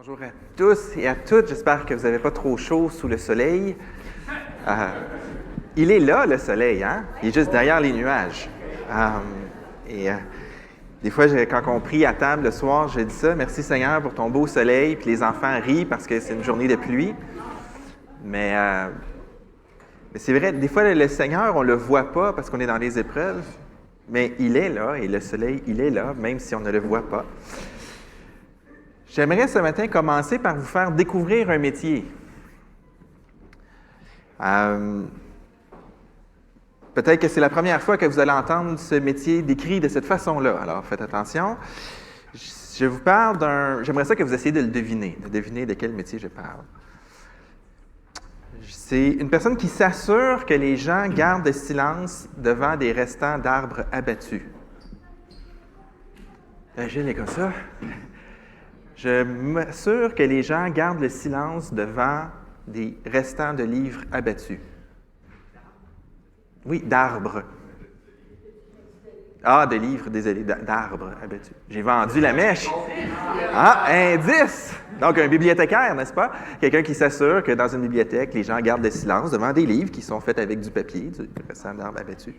Bonjour à tous et à toutes. J'espère que vous n'avez pas trop chaud sous le soleil. Il est là, le soleil, hein? Il est juste derrière les nuages. Des fois, quand on prie à table le soir, je dis ça, merci Seigneur pour ton beau soleil, puis les enfants rient parce que c'est une journée de pluie. Mais c'est vrai, des fois, le Seigneur, on ne le voit pas parce qu'on est dans les épreuves, mais il est là, et le soleil, il est là, même si on ne le voit pas. J'aimerais ce matin commencer par vous faire découvrir un métier. Peut-être que c'est la première fois que vous allez entendre ce métier décrit de cette façon-là. Alors, faites attention. Je vous parle J'aimerais ça que vous essayiez de deviner de quel métier je parle. C'est une personne qui s'assure que les gens gardent le silence devant des restants d'arbres abattus. Gilles est comme ça. Je m'assure que les gens gardent le silence devant des restants de livres abattus. Oui, d'arbres. Ah, de livres, désolé, d'arbres abattus. J'ai vendu la mèche. Ah, indice! Donc, un bibliothécaire, n'est-ce pas? Quelqu'un qui s'assure que dans une bibliothèque, les gens gardent le silence devant des livres qui sont faits avec du papier, du restant d'arbres abattus.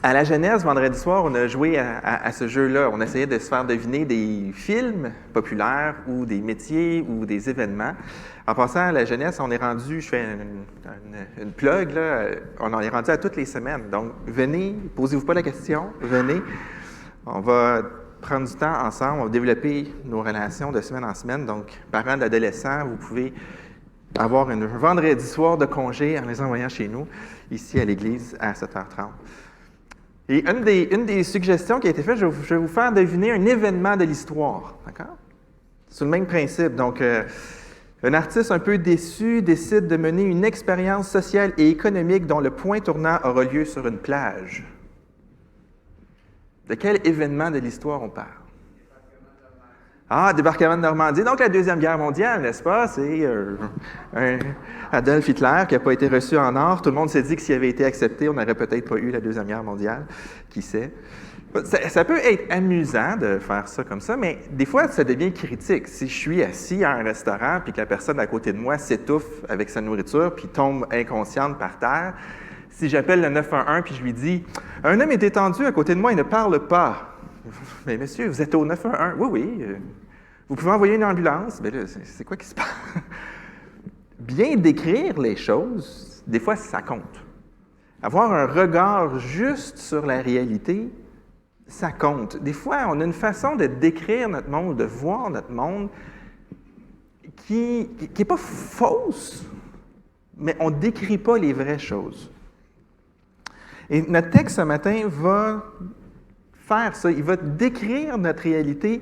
À la jeunesse, vendredi soir, on a joué à ce jeu-là. On essayait de se faire deviner des films populaires ou des métiers ou des événements. En passant à la jeunesse, on est rendu, je fais une plug, là, on en est rendu à toutes les semaines. Donc, venez, posez-vous pas la question, venez. On va prendre du temps ensemble, on va développer nos relations de semaine en semaine. Donc, parents d'adolescents, vous pouvez avoir un vendredi soir de congé en les envoyant chez nous, ici à l'église, à 7h30. Et une des suggestions qui a été faite, je vais vous faire deviner un événement de l'histoire. D'accord? C'est le même principe. Donc, un artiste un peu déçu décide de mener une expérience sociale et économique dont le point tournant aura lieu sur une plage. De quel événement de l'histoire on parle? Ah, débarquement de Normandie. Donc, la Deuxième Guerre mondiale, n'est-ce pas? C'est Adolf Hitler qui n'a pas été reçu en or. Tout le monde s'est dit que s'il avait été accepté, on n'aurait peut-être pas eu la Deuxième Guerre mondiale. Qui sait? Ça peut être amusant de faire ça comme ça, mais des fois, ça devient critique. Si je suis assis à un restaurant puis que la personne à côté de moi s'étouffe avec sa nourriture puis tombe inconsciente par terre, si j'appelle le 911 puis je lui dis « Un homme est étendu à côté de moi, il ne parle pas. » Mais monsieur, vous êtes au 911. Oui, oui. Vous pouvez envoyer une ambulance. Mais là, c'est quoi qui se passe? Bien décrire les choses, des fois, ça compte. Avoir un regard juste sur la réalité, ça compte. Des fois, on a une façon de décrire notre monde, de voir notre monde qui n'est pas fausse, mais on ne décrit pas les vraies choses. Et notre texte ce matin va faire ça. Il va décrire notre réalité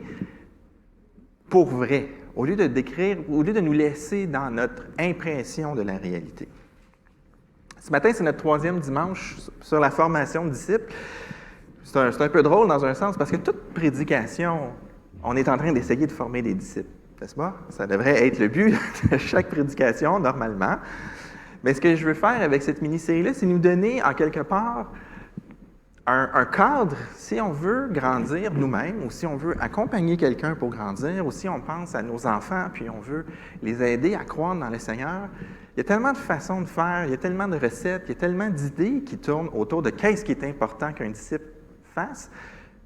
pour vrai, au lieu de nous laisser dans notre impression de la réalité. Ce matin, c'est notre 3e dimanche sur la formation de disciples. C'est un peu drôle dans un sens, parce que toute prédication, on est en train d'essayer de former des disciples, n'est-ce pas? Ça devrait être le but de chaque prédication, normalement. Mais ce que je veux faire avec cette mini-série-là, c'est nous donner, en quelque part, un cadre, si on veut grandir nous-mêmes, ou si on veut accompagner quelqu'un pour grandir, ou si on pense à nos enfants, puis on veut les aider à croître dans le Seigneur. Il y a tellement de façons de faire, il y a tellement de recettes, il y a tellement d'idées qui tournent autour de qu'est-ce qui est important qu'un disciple fasse.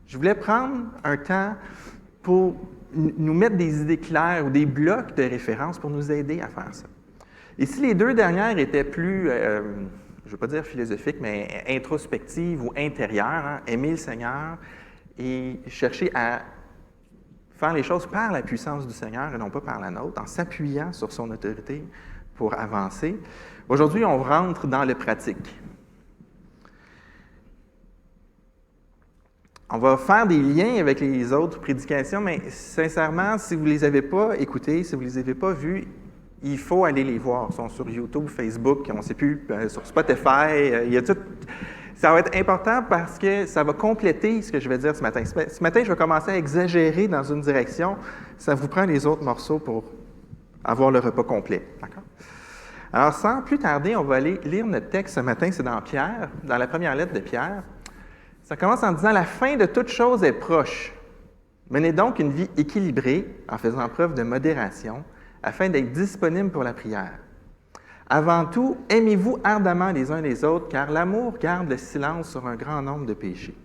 Je voulais prendre un temps pour nous mettre des idées claires ou des blocs de référence pour nous aider à faire ça. Et si les 2 dernières étaient plus, je ne veux pas dire philosophiques, mais introspectives ou intérieures, hein, aimer le Seigneur et chercher à faire les choses par la puissance du Seigneur et non pas par la nôtre, en s'appuyant sur son autorité pour avancer. Aujourd'hui, on rentre dans le pratique. On va faire des liens avec les autres prédications, mais sincèrement, si vous ne les avez pas écoutées, si vous ne les avez pas vues, il faut aller les voir. Ils sont sur YouTube, Facebook, on ne sait plus, sur Spotify. Il y a tout. Ça va être important parce que ça va compléter ce que je vais dire ce matin. Ce matin, je vais commencer à exagérer dans une direction. Ça vous prend les autres morceaux pour avoir le repas complet. D'accord? Alors, sans plus tarder, on va aller lire notre texte ce matin. C'est dans Pierre, dans la première lettre de Pierre. Ça commence en disant « La fin de toute chose est proche. Menez donc une vie équilibrée en faisant preuve de modération afin d'être disponible pour la prière. Avant tout, aimez-vous ardemment les uns les autres, car l'amour garde le silence sur un grand nombre de péchés.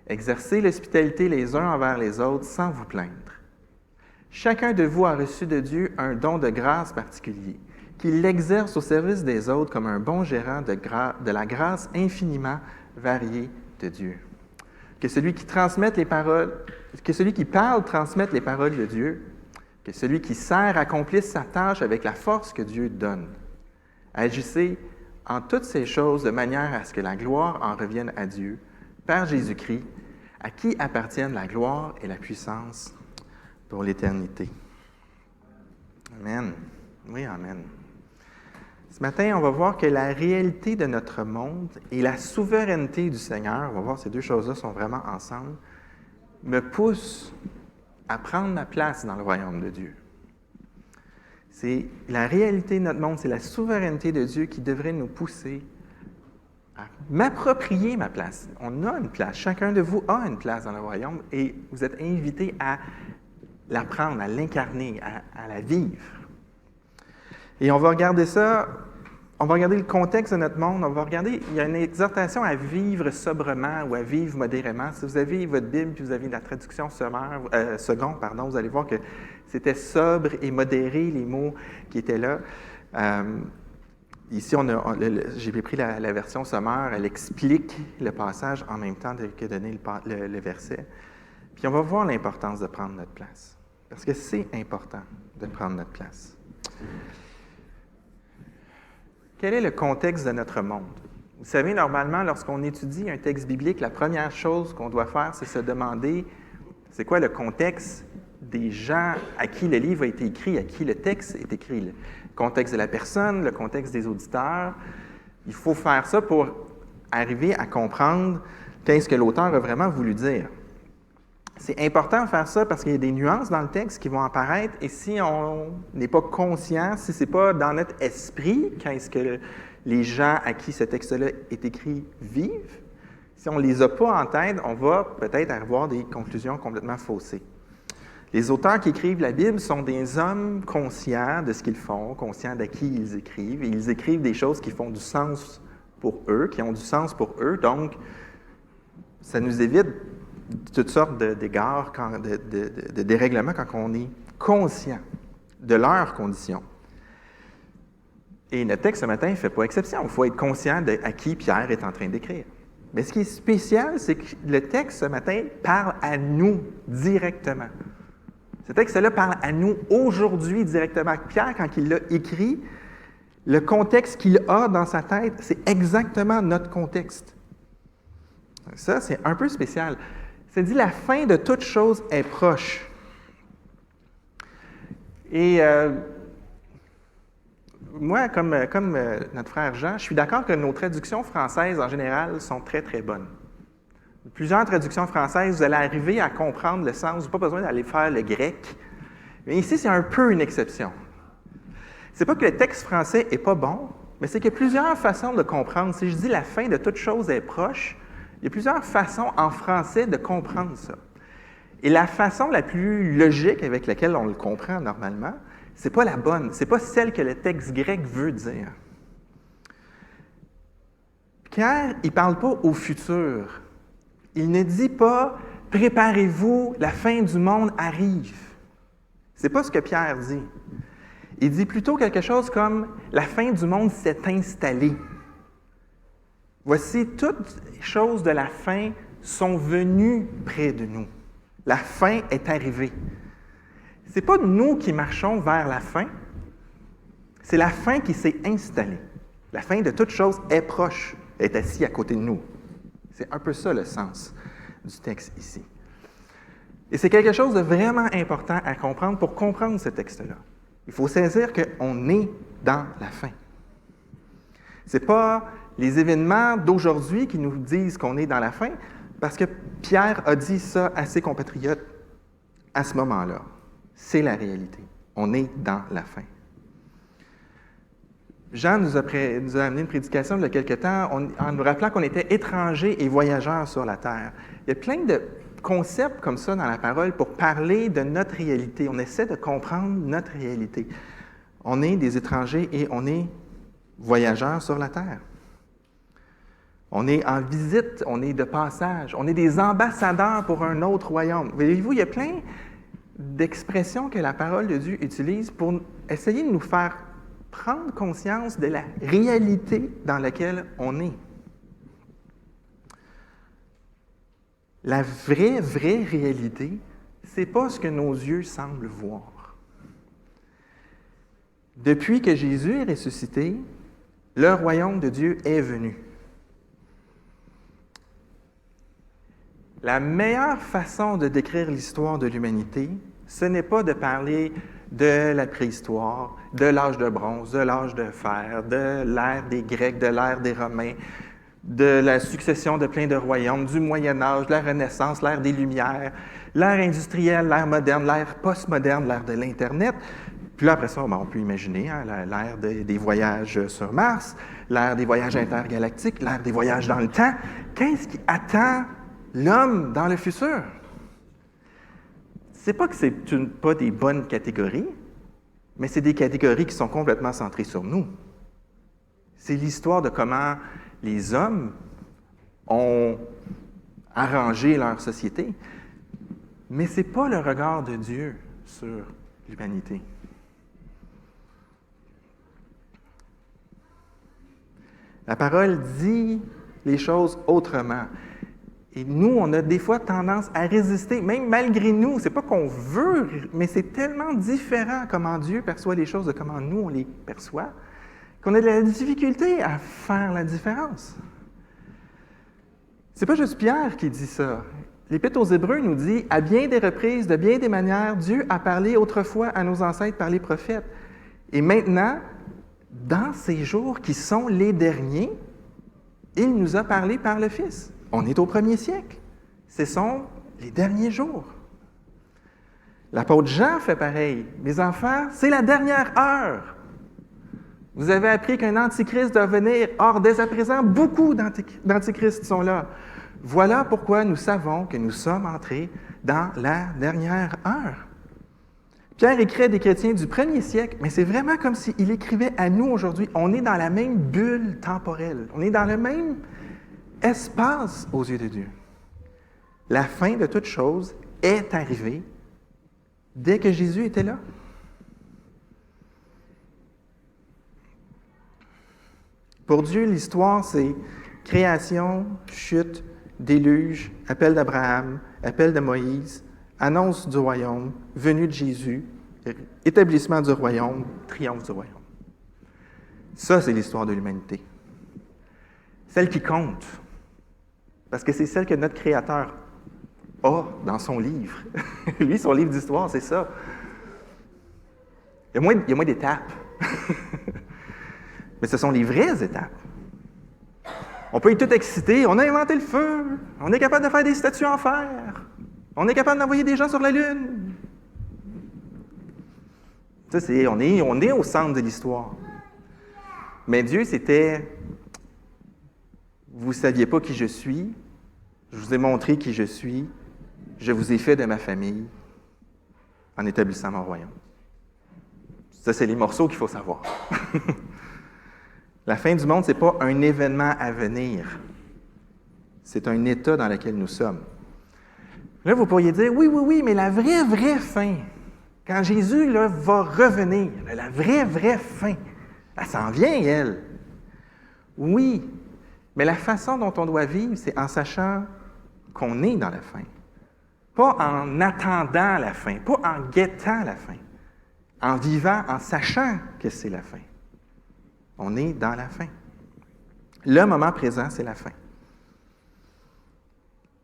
Exercez l'hospitalité les uns envers les autres sans vous plaindre. Chacun de vous a reçu de Dieu un don de grâce particulier, qu'il l'exerce au service des autres comme un bon gérant de la grâce infiniment variée de Dieu. Que celui qui parle transmette les paroles de Dieu, que celui qui sert accomplisse sa tâche avec la force que Dieu donne. Agissez en toutes ces choses de manière à ce que la gloire en revienne à Dieu, par Jésus-Christ, à qui appartiennent la gloire et la puissance pour l'éternité. Amen. Oui, amen. Ce matin, on va voir que la réalité de notre monde et la souveraineté du Seigneur, on va voir ces deux choses-là sont vraiment ensemble, me poussent à prendre ma place dans le royaume de Dieu. C'est la réalité de notre monde, c'est la souveraineté de Dieu qui devrait nous pousser à m'approprier ma place. On a une place, chacun de vous a une place dans le royaume et vous êtes invités à la prendre, à l'incarner, à la vivre. Et on va regarder ça, on va regarder le contexte de notre monde, on va regarder, il y a une exhortation à vivre sobrement ou à vivre modérément. Si vous avez votre Bible puis vous avez la traduction seconde, vous allez voir que c'était sobre et modéré, les mots qui étaient là. Ici, j'ai pris la version sommaire, elle explique le passage en même temps que donner le verset. Puis on va voir l'importance de prendre notre place, parce que c'est important de prendre notre place. Quel est le contexte de notre monde? Vous savez, normalement, lorsqu'on étudie un texte biblique, la première chose qu'on doit faire, c'est se demander, c'est quoi le contexte des gens à qui le livre a été écrit, à qui le texte est écrit. Le contexte de la personne, le contexte des auditeurs. Il faut faire ça pour arriver à comprendre qu'est-ce que l'auteur a vraiment voulu dire. C'est important de faire ça parce qu'il y a des nuances dans le texte qui vont apparaître et si on n'est pas conscient, si ce n'est pas dans notre esprit, qu'est-ce que les gens à qui ce texte-là est écrit vivent, si on ne les a pas en tête, on va peut-être avoir des conclusions complètement faussées. Les auteurs qui écrivent la Bible sont des hommes conscients de ce qu'ils font, conscients de qui ils écrivent, et ils écrivent des choses qui font du sens pour eux, qui ont du sens pour eux, donc ça nous évite toutes sortes d'égards, de dérèglements quand on est conscient de leurs conditions. Et notre texte ce matin ne fait pas exception. Il faut être conscient de à qui Pierre est en train d'écrire. Mais ce qui est spécial, c'est que le texte ce matin parle à nous directement. Ce texte-là parle à nous aujourd'hui directement. Pierre, quand il l'a écrit, le contexte qu'il a dans sa tête, c'est exactement notre contexte. Ça, c'est un peu spécial. C'est dit, la fin de toute chose est proche. Et moi, comme notre frère Jean, je suis d'accord que nos traductions françaises, en général, sont très, très bonnes. Plusieurs traductions françaises, vous allez arriver à comprendre le sens. Vous n'avez pas besoin d'aller faire le grec. Mais ici, c'est un peu une exception. C'est pas que le texte français n'est pas bon, mais c'est qu'il y a plusieurs façons de comprendre. Si je dis « la fin de toute chose est proche », il y a plusieurs façons en français de comprendre ça. Et la façon la plus logique avec laquelle on le comprend normalement, c'est pas la bonne, c'est pas celle que le texte grec veut dire. Pierre, il ne parle pas au futur. Il ne dit pas « préparez-vous, la fin du monde arrive ». C'est pas ce que Pierre dit. Il dit plutôt quelque chose comme « la fin du monde s'est installée ». Voici, toutes les choses de la fin sont venues près de nous. La fin est arrivée. Ce n'est pas nous qui marchons vers la fin, c'est la fin qui s'est installée. La fin de toute chose est proche, est assise à côté de nous. C'est un peu ça le sens du texte ici. Et c'est quelque chose de vraiment important à comprendre pour comprendre ce texte-là. Il faut saisir qu'on est dans la fin. Ce n'est pas les événements d'aujourd'hui qui nous disent qu'on est dans la fin, parce que Pierre a dit ça à ses compatriotes à ce moment-là. C'est la réalité. On est dans la fin. Jean nous a amené une prédication il y a quelque temps en nous rappelant qu'on était étrangers et voyageurs sur la terre. Il y a plein de concepts comme ça dans la parole pour parler de notre réalité. On essaie de comprendre notre réalité. On est des étrangers et on est voyageurs sur la terre. On est en visite, on est de passage, on est des ambassadeurs pour un autre royaume. Voyez-vous, il y a plein d'expressions que la parole de Dieu utilise pour essayer de nous faire prendre conscience de la réalité dans laquelle on est. La vraie réalité, c'est pas ce que nos yeux semblent voir. Depuis que Jésus est ressuscité, le royaume de Dieu est venu. La meilleure façon de décrire l'histoire de l'humanité, ce n'est pas de parler de la préhistoire, de l'âge de bronze, de l'âge de fer, de l'ère des Grecs, de l'ère des Romains, de la succession de plein de royaumes, du Moyen Âge, de la Renaissance, l'ère des Lumières, l'ère industrielle, l'ère moderne, l'ère postmoderne, l'ère de l'Internet. Puis là, après ça, on peut imaginer l'ère des voyages sur Mars, l'ère des voyages intergalactiques, l'ère des voyages dans le temps. Qu'est-ce qui attend l'homme dans le futur? C'est pas que c'est pas des bonnes catégories, mais c'est des catégories qui sont complètement centrées sur nous. C'est l'histoire de comment les hommes ont arrangé leur société, mais ce n'est pas le regard de Dieu sur l'humanité. La parole dit les choses autrement. Et nous, on a des fois tendance à résister, même malgré nous. C'est pas qu'on veut, mais c'est tellement différent comment Dieu perçoit les choses de comment nous, on les perçoit, qu'on a de la difficulté à faire la différence. C'est pas juste Pierre qui dit ça. L'Épître aux Hébreux nous dit « À bien des reprises, de bien des manières, Dieu a parlé autrefois à nos ancêtres par les prophètes. Et maintenant, dans ces jours qui sont les derniers, il nous a parlé par le Fils. » On est au 1er siècle. Ce sont les derniers jours. L'apôtre Jean fait pareil. « Mes enfants, c'est la dernière heure. Vous avez appris qu'un antichrist doit venir. Or, dès à présent, beaucoup d'antichrists sont là. Voilà pourquoi nous savons que nous sommes entrés dans la dernière heure. » Pierre écrit à des chrétiens du 1er siècle, mais c'est vraiment comme s'il écrivait à nous aujourd'hui. On est dans la même bulle temporelle. On est dans le même espace aux yeux de Dieu. La fin de toute chose est arrivée dès que Jésus était là. Pour Dieu, l'histoire, c'est création, chute, déluge, appel d'Abraham, appel de Moïse, annonce du royaume, venue de Jésus, établissement du royaume, triomphe du royaume. Ça, c'est l'histoire de l'humanité. Celle qui compte. Parce que c'est celle que notre Créateur a dans son livre. Lui, son livre d'histoire, c'est ça. Il y a moins d'étapes. Mais ce sont les vraies étapes. On peut être tout excité. On a inventé le feu. On est capable de faire des statues en fer. On est capable d'envoyer des gens sur la Lune. Ça, on est au centre de l'histoire. Mais Dieu, c'était... Vous ne saviez pas qui je suis. Je vous ai montré qui je suis. Je vous ai fait de ma famille en établissant mon royaume. Ça, c'est les morceaux qu'il faut savoir. La fin du monde, ce n'est pas un événement à venir. C'est un état dans lequel nous sommes. Là, vous pourriez dire, oui, mais la vraie fin, quand Jésus là, va revenir, la vraie fin, elle s'en vient, elle. Oui, mais la façon dont on doit vivre, c'est en sachant qu'on est dans la fin. Pas en attendant la fin, pas en guettant la fin. En vivant, en sachant que c'est la fin. On est dans la fin. Le moment présent, c'est la fin.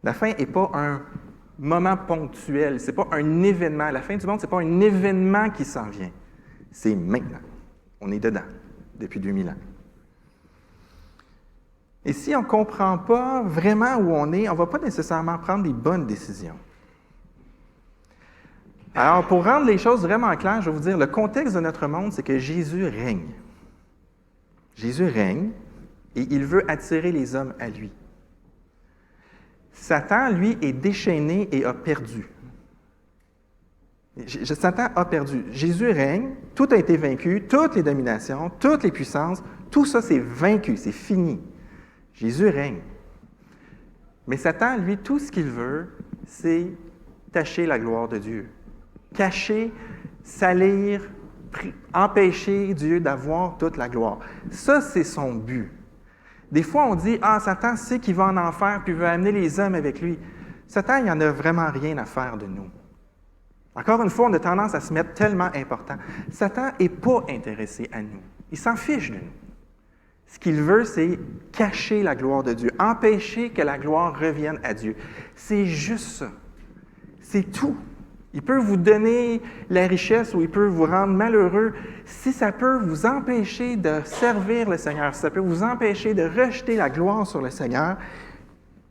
La fin n'est pas un moment ponctuel, ce n'est pas un événement. La fin du monde, ce n'est pas un événement qui s'en vient. C'est maintenant. On est dedans, depuis 2000 ans. Et si on ne comprend pas vraiment où on est, on ne va pas nécessairement prendre des bonnes décisions. Alors, pour rendre les choses vraiment claires, je vais vous dire, le contexte de notre monde, c'est que Jésus règne. Jésus règne et il veut attirer les hommes à lui. Satan, lui, est déchaîné et a perdu. Satan a perdu. Jésus règne, tout a été vaincu, toutes les dominations, toutes les puissances, tout ça, c'est vaincu, c'est fini. Jésus règne. Mais Satan, lui, tout ce qu'il veut, c'est tacher la gloire de Dieu. Cacher, salir, empêcher Dieu d'avoir toute la gloire. Ça, c'est son but. Des fois, on dit « Ah, Satan sait qu'il va en enfer, puis il veut amener les hommes avec lui. » Satan, il n'en a vraiment rien à faire de nous. Encore une fois, on a tendance à se mettre tellement important. Satan n'est pas intéressé à nous. Il s'en fiche de nous. Ce qu'il veut, c'est cacher la gloire de Dieu, empêcher que la gloire revienne à Dieu. C'est juste ça. C'est tout. Il peut vous donner la richesse ou il peut vous rendre malheureux. Si ça peut vous empêcher de servir le Seigneur, si ça peut vous empêcher de rejeter la gloire sur le Seigneur,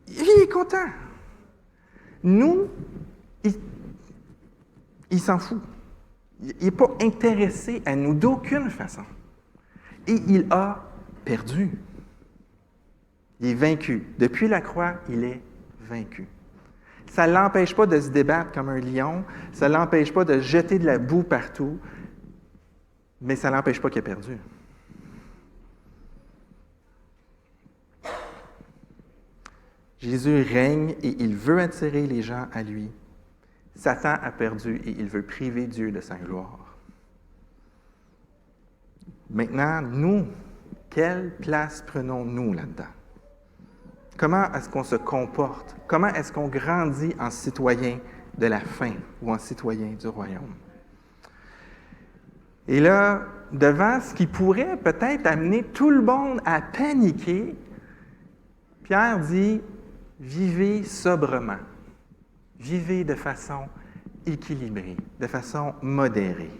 il est content. Nous, il s'en fout. Il n'est pas intéressé à nous d'aucune façon. Et il a perdu. Il est vaincu. Depuis la croix, il est vaincu. Ça ne l'empêche pas de se débattre comme un lion, ça ne l'empêche pas de jeter de la boue partout, mais ça ne l'empêche pas qu'il a perdu. Jésus règne et il veut attirer les gens à lui. Satan a perdu et il veut priver Dieu de sa gloire. Maintenant, nous, quelle place prenons-nous là-dedans? Comment est-ce qu'on se comporte? Comment est-ce qu'on grandit en citoyen de la fin ou en citoyen du royaume? Et là, devant ce qui pourrait peut-être amener tout le monde à paniquer, Pierre dit, vivez sobrement, vivez de façon équilibrée, de façon modérée.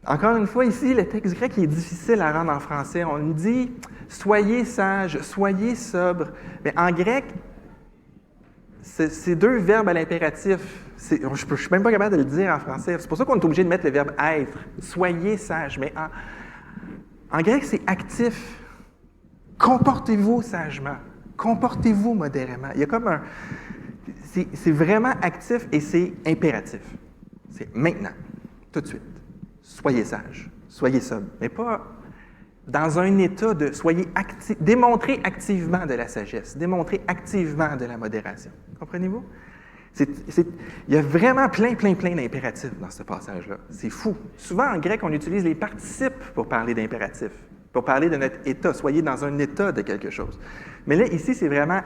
Encore une fois, ici, le texte grec est difficile à rendre en français. On nous dit « soyez sages, soyez sobres ». Mais en grec, c'est deux verbes à l'impératif. Je ne suis même pas capable de le dire en français. C'est pour ça qu'on est obligé de mettre le verbe « être ». « Soyez sages ». Mais en grec, c'est actif. Comportez-vous sagement. Comportez-vous modérément. Il y a comme un... C'est vraiment actif et c'est impératif. C'est maintenant, tout de suite. Soyez sages, soyez sobres, mais pas dans un état de soyez actifs, démontrez activement de la sagesse, démontrez activement de la modération. Comprenez-vous? Il y a vraiment plein d'impératifs dans ce passage-là. C'est fou. Souvent, en grec, on utilise les participes pour parler d'impératifs, pour parler de notre état. Soyez dans un état de quelque chose. Mais là, ici, c'est vraiment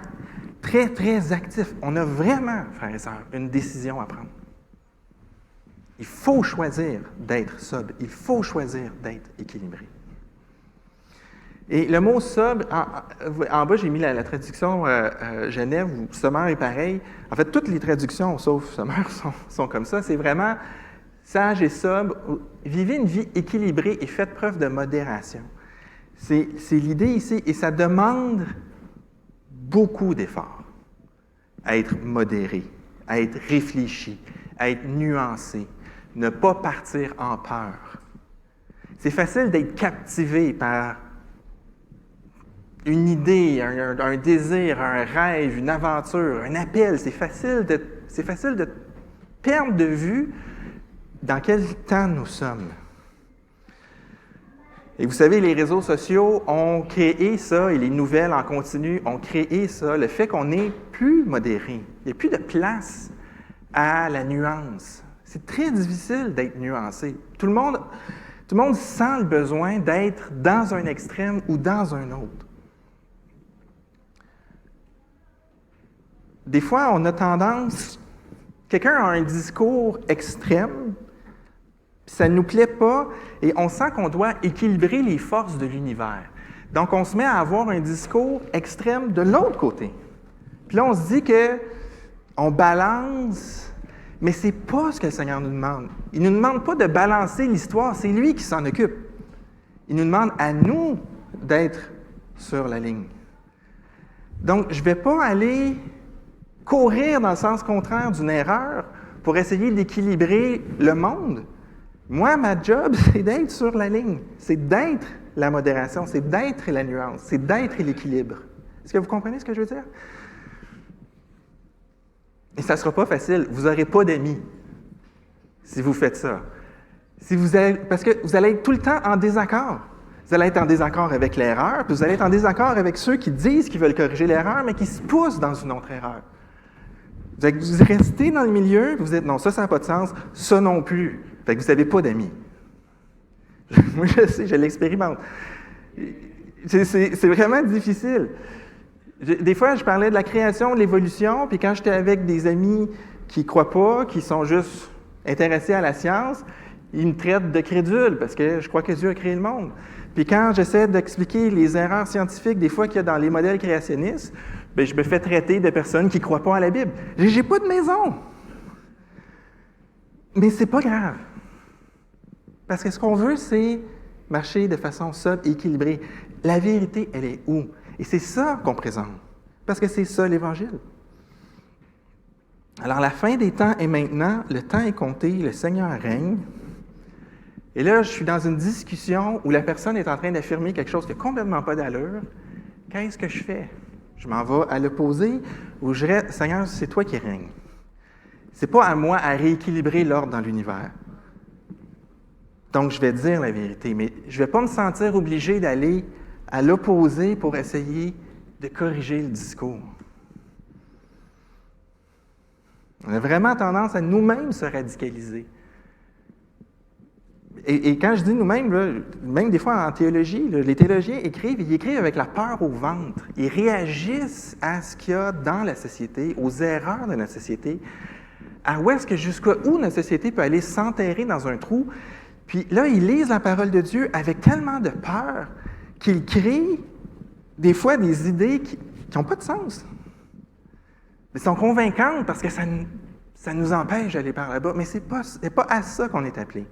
très actif. On a vraiment, frères et sœurs, une décision à prendre. Il faut choisir d'être sobre. Il faut choisir d'être équilibré. Et le mot sobre, en bas, j'ai mis la traduction Genève où sommaire est pareil. En fait, toutes les traductions, sauf sommaire, sont comme ça. C'est vraiment sage et sobre. Vivez une vie équilibrée et faites preuve de modération. C'est l'idée ici. Et ça demande beaucoup d'efforts à être modéré, à être réfléchi, à être nuancé. Ne pas partir en peur. C'est facile d'être captivé par une idée, un désir, un rêve, une aventure, un appel. C'est facile de perdre de vue dans quel temps nous sommes. Et vous savez, les réseaux sociaux ont créé ça, et les nouvelles en continu ont créé ça, le fait qu'on n'est plus modéré. Il n'y a plus de place à la nuance. C'est très difficile d'être nuancé. Tout le monde sent le besoin d'être dans un extrême ou dans un autre. Des fois, on a tendance... Quelqu'un a un discours extrême, puis ça ne nous plaît pas, et on sent qu'on doit équilibrer les forces de l'univers. Donc, on se met à avoir un discours extrême de l'autre côté. Puis là, on se dit qu'on balance... Mais ce n'est pas ce que le Seigneur nous demande. Il ne nous demande pas de balancer l'histoire, c'est lui qui s'en occupe. Il nous demande à nous d'être sur la ligne. Donc, je ne vais pas aller courir dans le sens contraire d'une erreur pour essayer d'équilibrer le monde. Moi, ma job, c'est d'être sur la ligne. C'est d'être la modération, c'est d'être la nuance, c'est d'être l'équilibre. Est-ce que vous comprenez ce que je veux dire? Et ça ne sera pas facile. Vous n'aurez pas d'amis si vous faites ça. Parce que vous allez être tout le temps en désaccord. Vous allez être en désaccord avec l'erreur, puis vous allez être en désaccord avec ceux qui disent qu'ils veulent corriger l'erreur, mais qui se poussent dans une autre erreur. Vous restez dans le milieu, puis vous dites non, ça n'a pas de sens, ça non plus. Fait que vous n'avez pas d'amis. Moi, je sais, je l'expérimente. C'est vraiment difficile. Des fois, je parlais de la création, de l'évolution, puis quand j'étais avec des amis qui ne croient pas, qui sont juste intéressés à la science, ils me traitent de crédule parce que je crois que Dieu a créé le monde. Puis quand j'essaie d'expliquer les erreurs scientifiques des fois qu'il y a dans les modèles créationnistes, bien, je me fais traiter de personnes qui ne croient pas à la Bible. J'ai pas de maison. Mais c'est pas grave. Parce que ce qu'on veut, c'est marcher de façon sobre et équilibrée. La vérité, elle est où? Et c'est ça qu'on présente. Parce que c'est ça l'Évangile. Alors, la fin des temps est maintenant, le temps est compté, le Seigneur règne. Et là, je suis dans une discussion où la personne est en train d'affirmer quelque chose qui n'a complètement pas d'allure. Qu'est-ce que je fais? Je m'en vais à l'opposé ou je dirais, Seigneur, c'est toi qui règnes. C'est pas à moi à rééquilibrer l'ordre dans l'univers. Donc, je vais dire la vérité, mais je ne vais pas me sentir obligé d'aller à l'opposé pour essayer de corriger le discours. On a vraiment tendance à nous-mêmes se radicaliser. Et quand je dis nous-mêmes, là, même des fois en théologie, là, les théologiens ils écrivent avec la peur au ventre. Ils réagissent à ce qu'il y a dans la société, aux erreurs de notre société, à où est-ce que jusqu'où notre société peut aller s'enterrer dans un trou. Puis là, ils lisent la parole de Dieu avec tellement de peur qu'ils créent des fois des idées qui n'ont pas de sens. Elles sont convaincantes parce que ça nous empêche d'aller par là-bas, mais ce n'est pas à ça qu'on est appelé.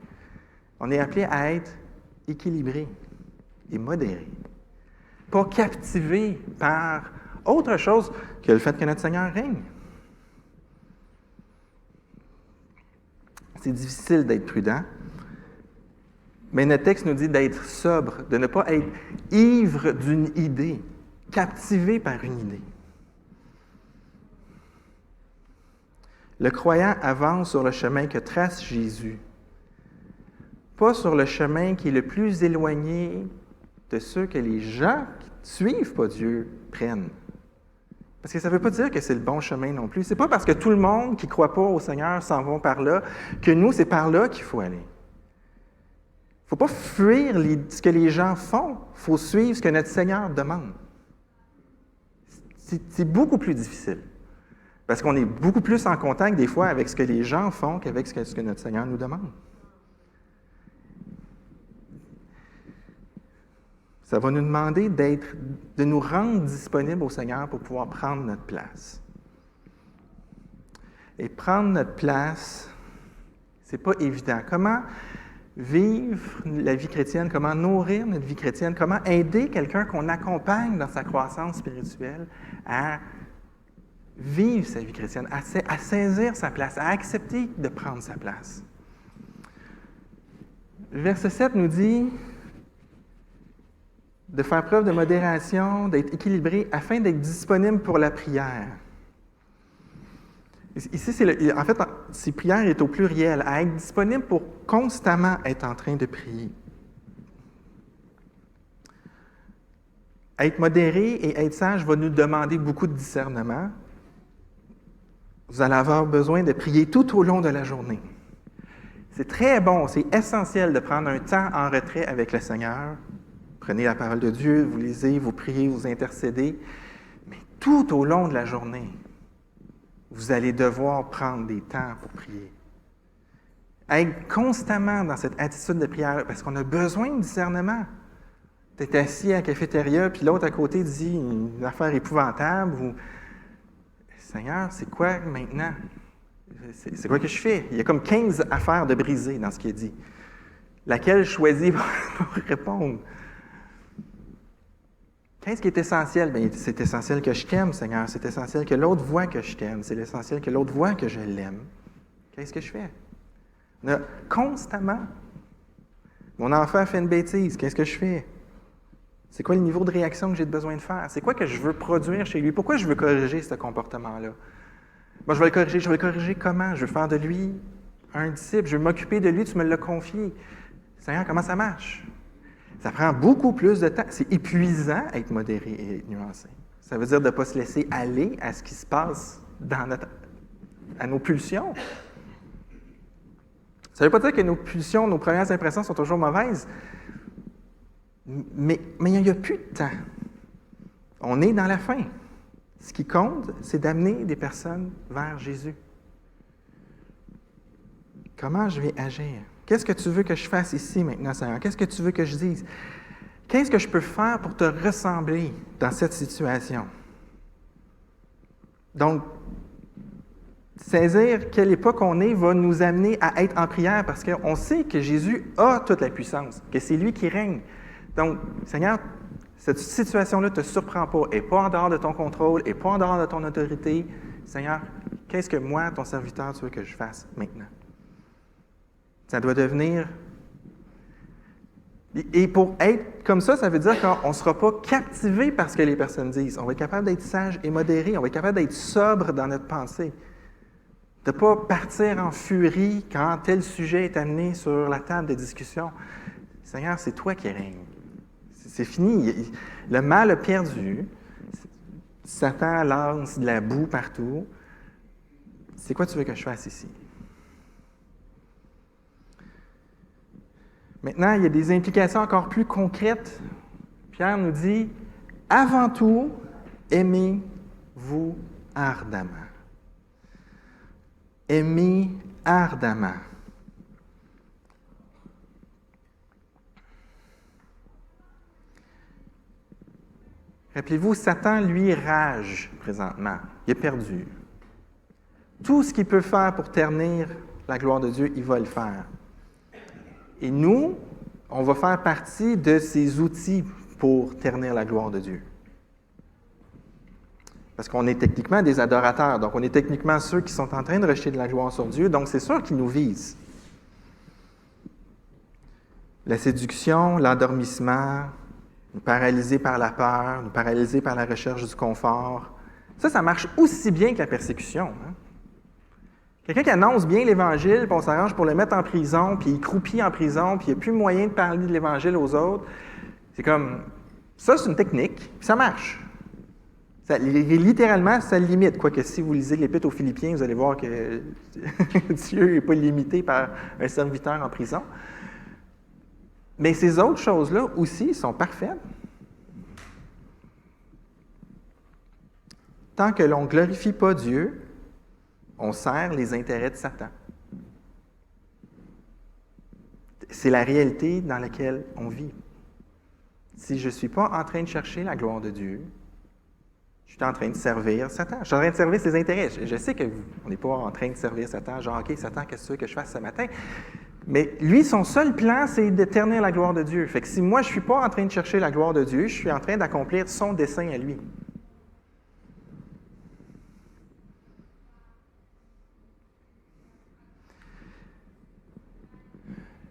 On est appelé à être équilibré et modéré. Pas captivé par autre chose que le fait que notre Seigneur règne. C'est difficile d'être prudent, mais notre texte nous dit d'être sobre, de ne pas être ivre d'une idée, captivé par une idée. Le croyant avance sur le chemin que trace Jésus, pas sur le chemin qui est le plus éloigné de ceux que les gens qui ne suivent pas Dieu prennent. Parce que ça ne veut pas dire que c'est le bon chemin non plus. Ce n'est pas parce que tout le monde qui ne croit pas au Seigneur s'en va par là que nous, c'est par là qu'il faut aller. Il ne faut pas fuir ce que les gens font, il faut suivre ce que notre Seigneur demande. C'est beaucoup plus difficile. Parce qu'on est beaucoup plus en contact des fois avec ce que les gens font qu'avec ce que notre Seigneur nous demande. Ça va nous demander de nous rendre disponibles au Seigneur pour pouvoir prendre notre place. Et prendre notre place, c'est pas évident. Comment vivre la vie chrétienne, comment nourrir notre vie chrétienne, comment aider quelqu'un qu'on accompagne dans sa croissance spirituelle à vivre sa vie chrétienne, à saisir sa place, à accepter de prendre sa place. Le verset 7 nous dit de faire preuve de modération, d'être équilibré afin d'être disponible pour la prière. Ici, en fait, ces prières est au pluriel, à être disponible pour constamment être en train de prier. Être modéré et être sage va nous demander beaucoup de discernement. Vous allez avoir besoin de prier tout au long de la journée. C'est très bon, c'est essentiel de prendre un temps en retrait avec le Seigneur. Prenez la parole de Dieu, vous lisez, vous priez, vous intercédez. Mais tout au long de la journée, vous allez devoir prendre des temps pour prier. Être constamment dans cette attitude de prière, parce qu'on a besoin de discernement. Tu es assis à la cafétéria, puis l'autre à côté dit une affaire épouvantable, ou « Seigneur, c'est quoi maintenant? C'est quoi que je fais? » Il y a comme 15 affaires de briser dans ce qu'il a dit. Laquelle je choisis pour répondre? Qu'est-ce qui est essentiel? Bien, c'est essentiel que je t'aime, Seigneur. C'est essentiel que l'autre voie que je t'aime. C'est essentiel que l'autre voie que je l'aime. Qu'est-ce que je fais? On a constamment. Mon enfant fait une bêtise. Qu'est-ce que je fais? C'est quoi le niveau de réaction que j'ai besoin de faire? C'est quoi que je veux produire chez lui? Pourquoi je veux corriger ce comportement-là? Bon, je vais le corriger. Je vais le corriger comment? Je veux faire de lui un disciple. Je veux m'occuper de lui, tu me l'as confié. Seigneur, comment ça marche? Ça prend beaucoup plus de temps. C'est épuisant être modéré et être nuancé. Ça veut dire de ne pas se laisser aller à ce qui se passe à nos pulsions. Ça ne veut pas dire que nos pulsions, nos premières impressions sont toujours mauvaises, mais il n'y a plus de temps. On est dans la fin. Ce qui compte, c'est d'amener des personnes vers Jésus. Comment je vais agir? Qu'est-ce que tu veux que je fasse ici maintenant, Seigneur? Qu'est-ce que tu veux que je dise? Qu'est-ce que je peux faire pour te ressembler dans cette situation? Donc, saisir quelle époque on est va nous amener à être en prière parce qu'on sait que Jésus a toute la puissance, que c'est lui qui règne. Donc, Seigneur, cette situation-là ne te surprend pas, elle n'est pas en dehors de ton contrôle, elle n'est pas en dehors de ton autorité. Seigneur, qu'est-ce que moi, ton serviteur, tu veux que je fasse maintenant? Ça doit devenir... Et pour être comme ça veut dire qu'on ne sera pas captivé par ce que les personnes disent. On va être capable d'être sage et modéré, on va être capable d'être sobre dans notre pensée. De ne pas partir en furie quand tel sujet est amené sur la table de discussion. Seigneur, c'est toi qui règnes. C'est fini. Le mal a perdu. Satan lance de la boue partout. C'est quoi tu veux que je fasse ici? Maintenant, il y a des implications encore plus concrètes. Pierre nous dit, avant tout, aimez-vous ardemment. Aimez ardemment. Rappelez-vous, Satan, lui, rage présentement. Il est perdu. Tout ce qu'il peut faire pour ternir la gloire de Dieu, il va le faire. Et nous, on va faire partie de ces outils pour ternir la gloire de Dieu. Parce qu'on est techniquement des adorateurs, donc on est techniquement ceux qui sont en train de rejeter de la gloire sur Dieu, donc c'est sûr qu'ils nous visent. La séduction, l'endormissement, nous paralyser par la peur, nous paralyser par la recherche du confort, ça marche aussi bien que la persécution. Hein? Quelqu'un qui annonce bien l'Évangile, puis on s'arrange pour le mettre en prison, puis il croupit en prison, puis il n'y a plus moyen de parler de l'Évangile aux autres, c'est comme, ça c'est une technique, puis ça marche. Ça, littéralement, ça limite. Quoique si vous lisez l'Épître aux Philippiens, vous allez voir que Dieu n'est pas limité par un serviteur en prison. Mais ces autres choses-là aussi sont parfaites. Tant que l'on ne glorifie pas Dieu, on sert les intérêts de Satan. C'est la réalité dans laquelle on vit. Si je ne suis pas en train de chercher la gloire de Dieu, je suis en train de servir Satan. Je suis en train de servir ses intérêts. Je sais qu'on n'est pas en train de servir Satan, genre, OK, Satan, qu'est-ce que tu veux que je fasse ce matin? Mais lui, son seul plan, c'est de ternir la gloire de Dieu. Fait que si moi, je ne suis pas en train de chercher la gloire de Dieu, je suis en train d'accomplir son dessein à lui.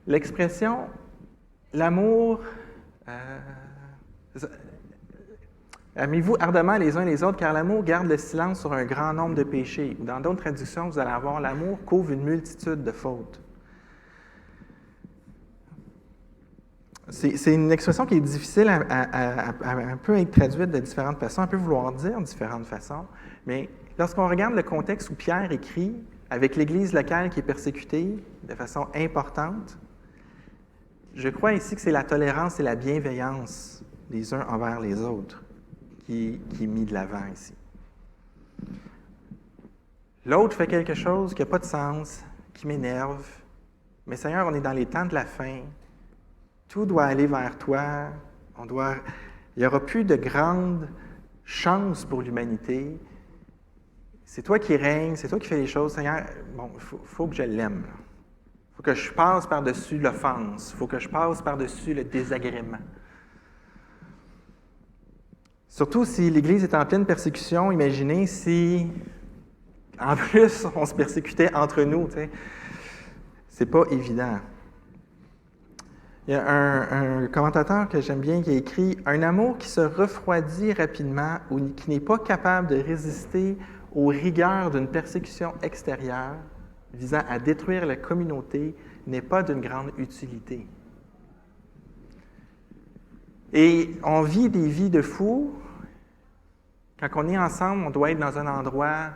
L'expression « l'amour aimez-vous ardemment les uns les autres, car l'amour garde le silence sur un grand nombre de péchés. » Ou dans d'autres traductions, vous allez avoir « l'amour couvre une multitude de fautes. » C'est une expression qui est difficile à un peu être traduite de différentes façons, un peu vouloir dire de différentes façons, mais lorsqu'on regarde le contexte où Pierre écrit, avec l'Église locale qui est persécutée de façon importante, je crois ici que c'est la tolérance et la bienveillance les uns envers les autres qui est mis de l'avant ici. L'autre fait quelque chose qui n'a pas de sens, qui m'énerve, mais Seigneur, on est dans les temps de la fin, tout doit aller vers toi, il n'y aura plus de grandes chances pour l'humanité, c'est toi qui règnes, c'est toi qui fais les choses, Seigneur, bon, il faut que je l'aime. Il faut que je passe par-dessus l'offense, il faut que je passe par-dessus le désagrément. Surtout si l'Église est en pleine persécution, imaginez si, en plus, on se persécutait entre nous. Tu sais. C'est pas évident. Il y a un commentateur que j'aime bien qui a écrit « Un amour qui se refroidit rapidement ou qui n'est pas capable de résister aux rigueurs d'une persécution extérieure visant à détruire la communauté n'est pas d'une grande utilité. Et on vit des vies de fous. Quand on est ensemble, on doit être dans un endroit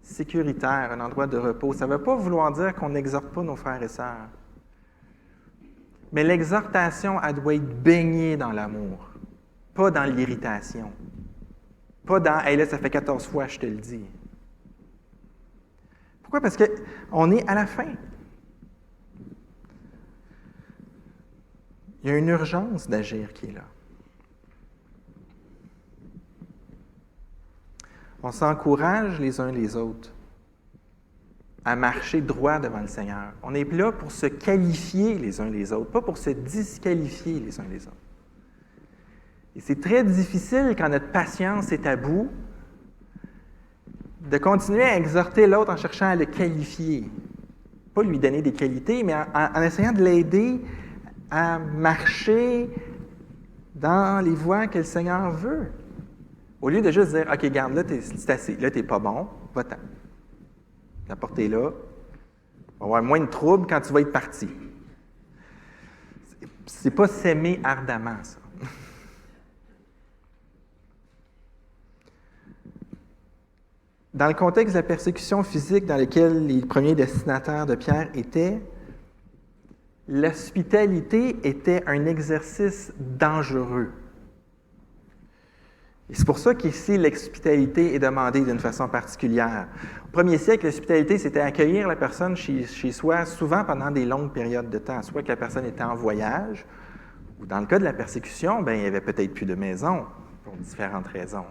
sécuritaire, un endroit de repos. Ça ne veut pas vouloir dire qu'on n'exhorte pas nos frères et sœurs. Mais l'exhortation, elle doit être baignée dans l'amour, pas dans l'irritation. Pas dans « Hey, là, ça fait 14 fois, je te le dis ». Pourquoi? Parce qu'on est à la fin. Il y a une urgence d'agir qui est là. On s'encourage les uns les autres à marcher droit devant le Seigneur. On est là pour se qualifier les uns les autres, pas pour se disqualifier les uns les autres. Et c'est très difficile quand notre patience est à bout de continuer à exhorter l'autre en cherchant à le qualifier. Pas lui donner des qualités, mais en essayant de l'aider à marcher dans les voies que le Seigneur veut. Au lieu de juste dire « OK, garde, là, c'est assez. Là, t'es pas bon. Va-t'en. La porte est là. Il va y avoir moins de troubles quand tu vas être parti. » C'est pas s'aimer ardemment, ça. Dans le contexte de la persécution physique dans lequel les premiers destinataires de Pierre étaient, l'hospitalité était un exercice dangereux. Et c'est pour ça qu'ici, l'hospitalité est demandée d'une façon particulière. Au premier siècle, l'hospitalité, c'était accueillir la personne chez soi, souvent pendant des longues périodes de temps, soit que la personne était en voyage, ou dans le cas de la persécution, il n'y avait peut-être plus de maison, pour différentes raisons.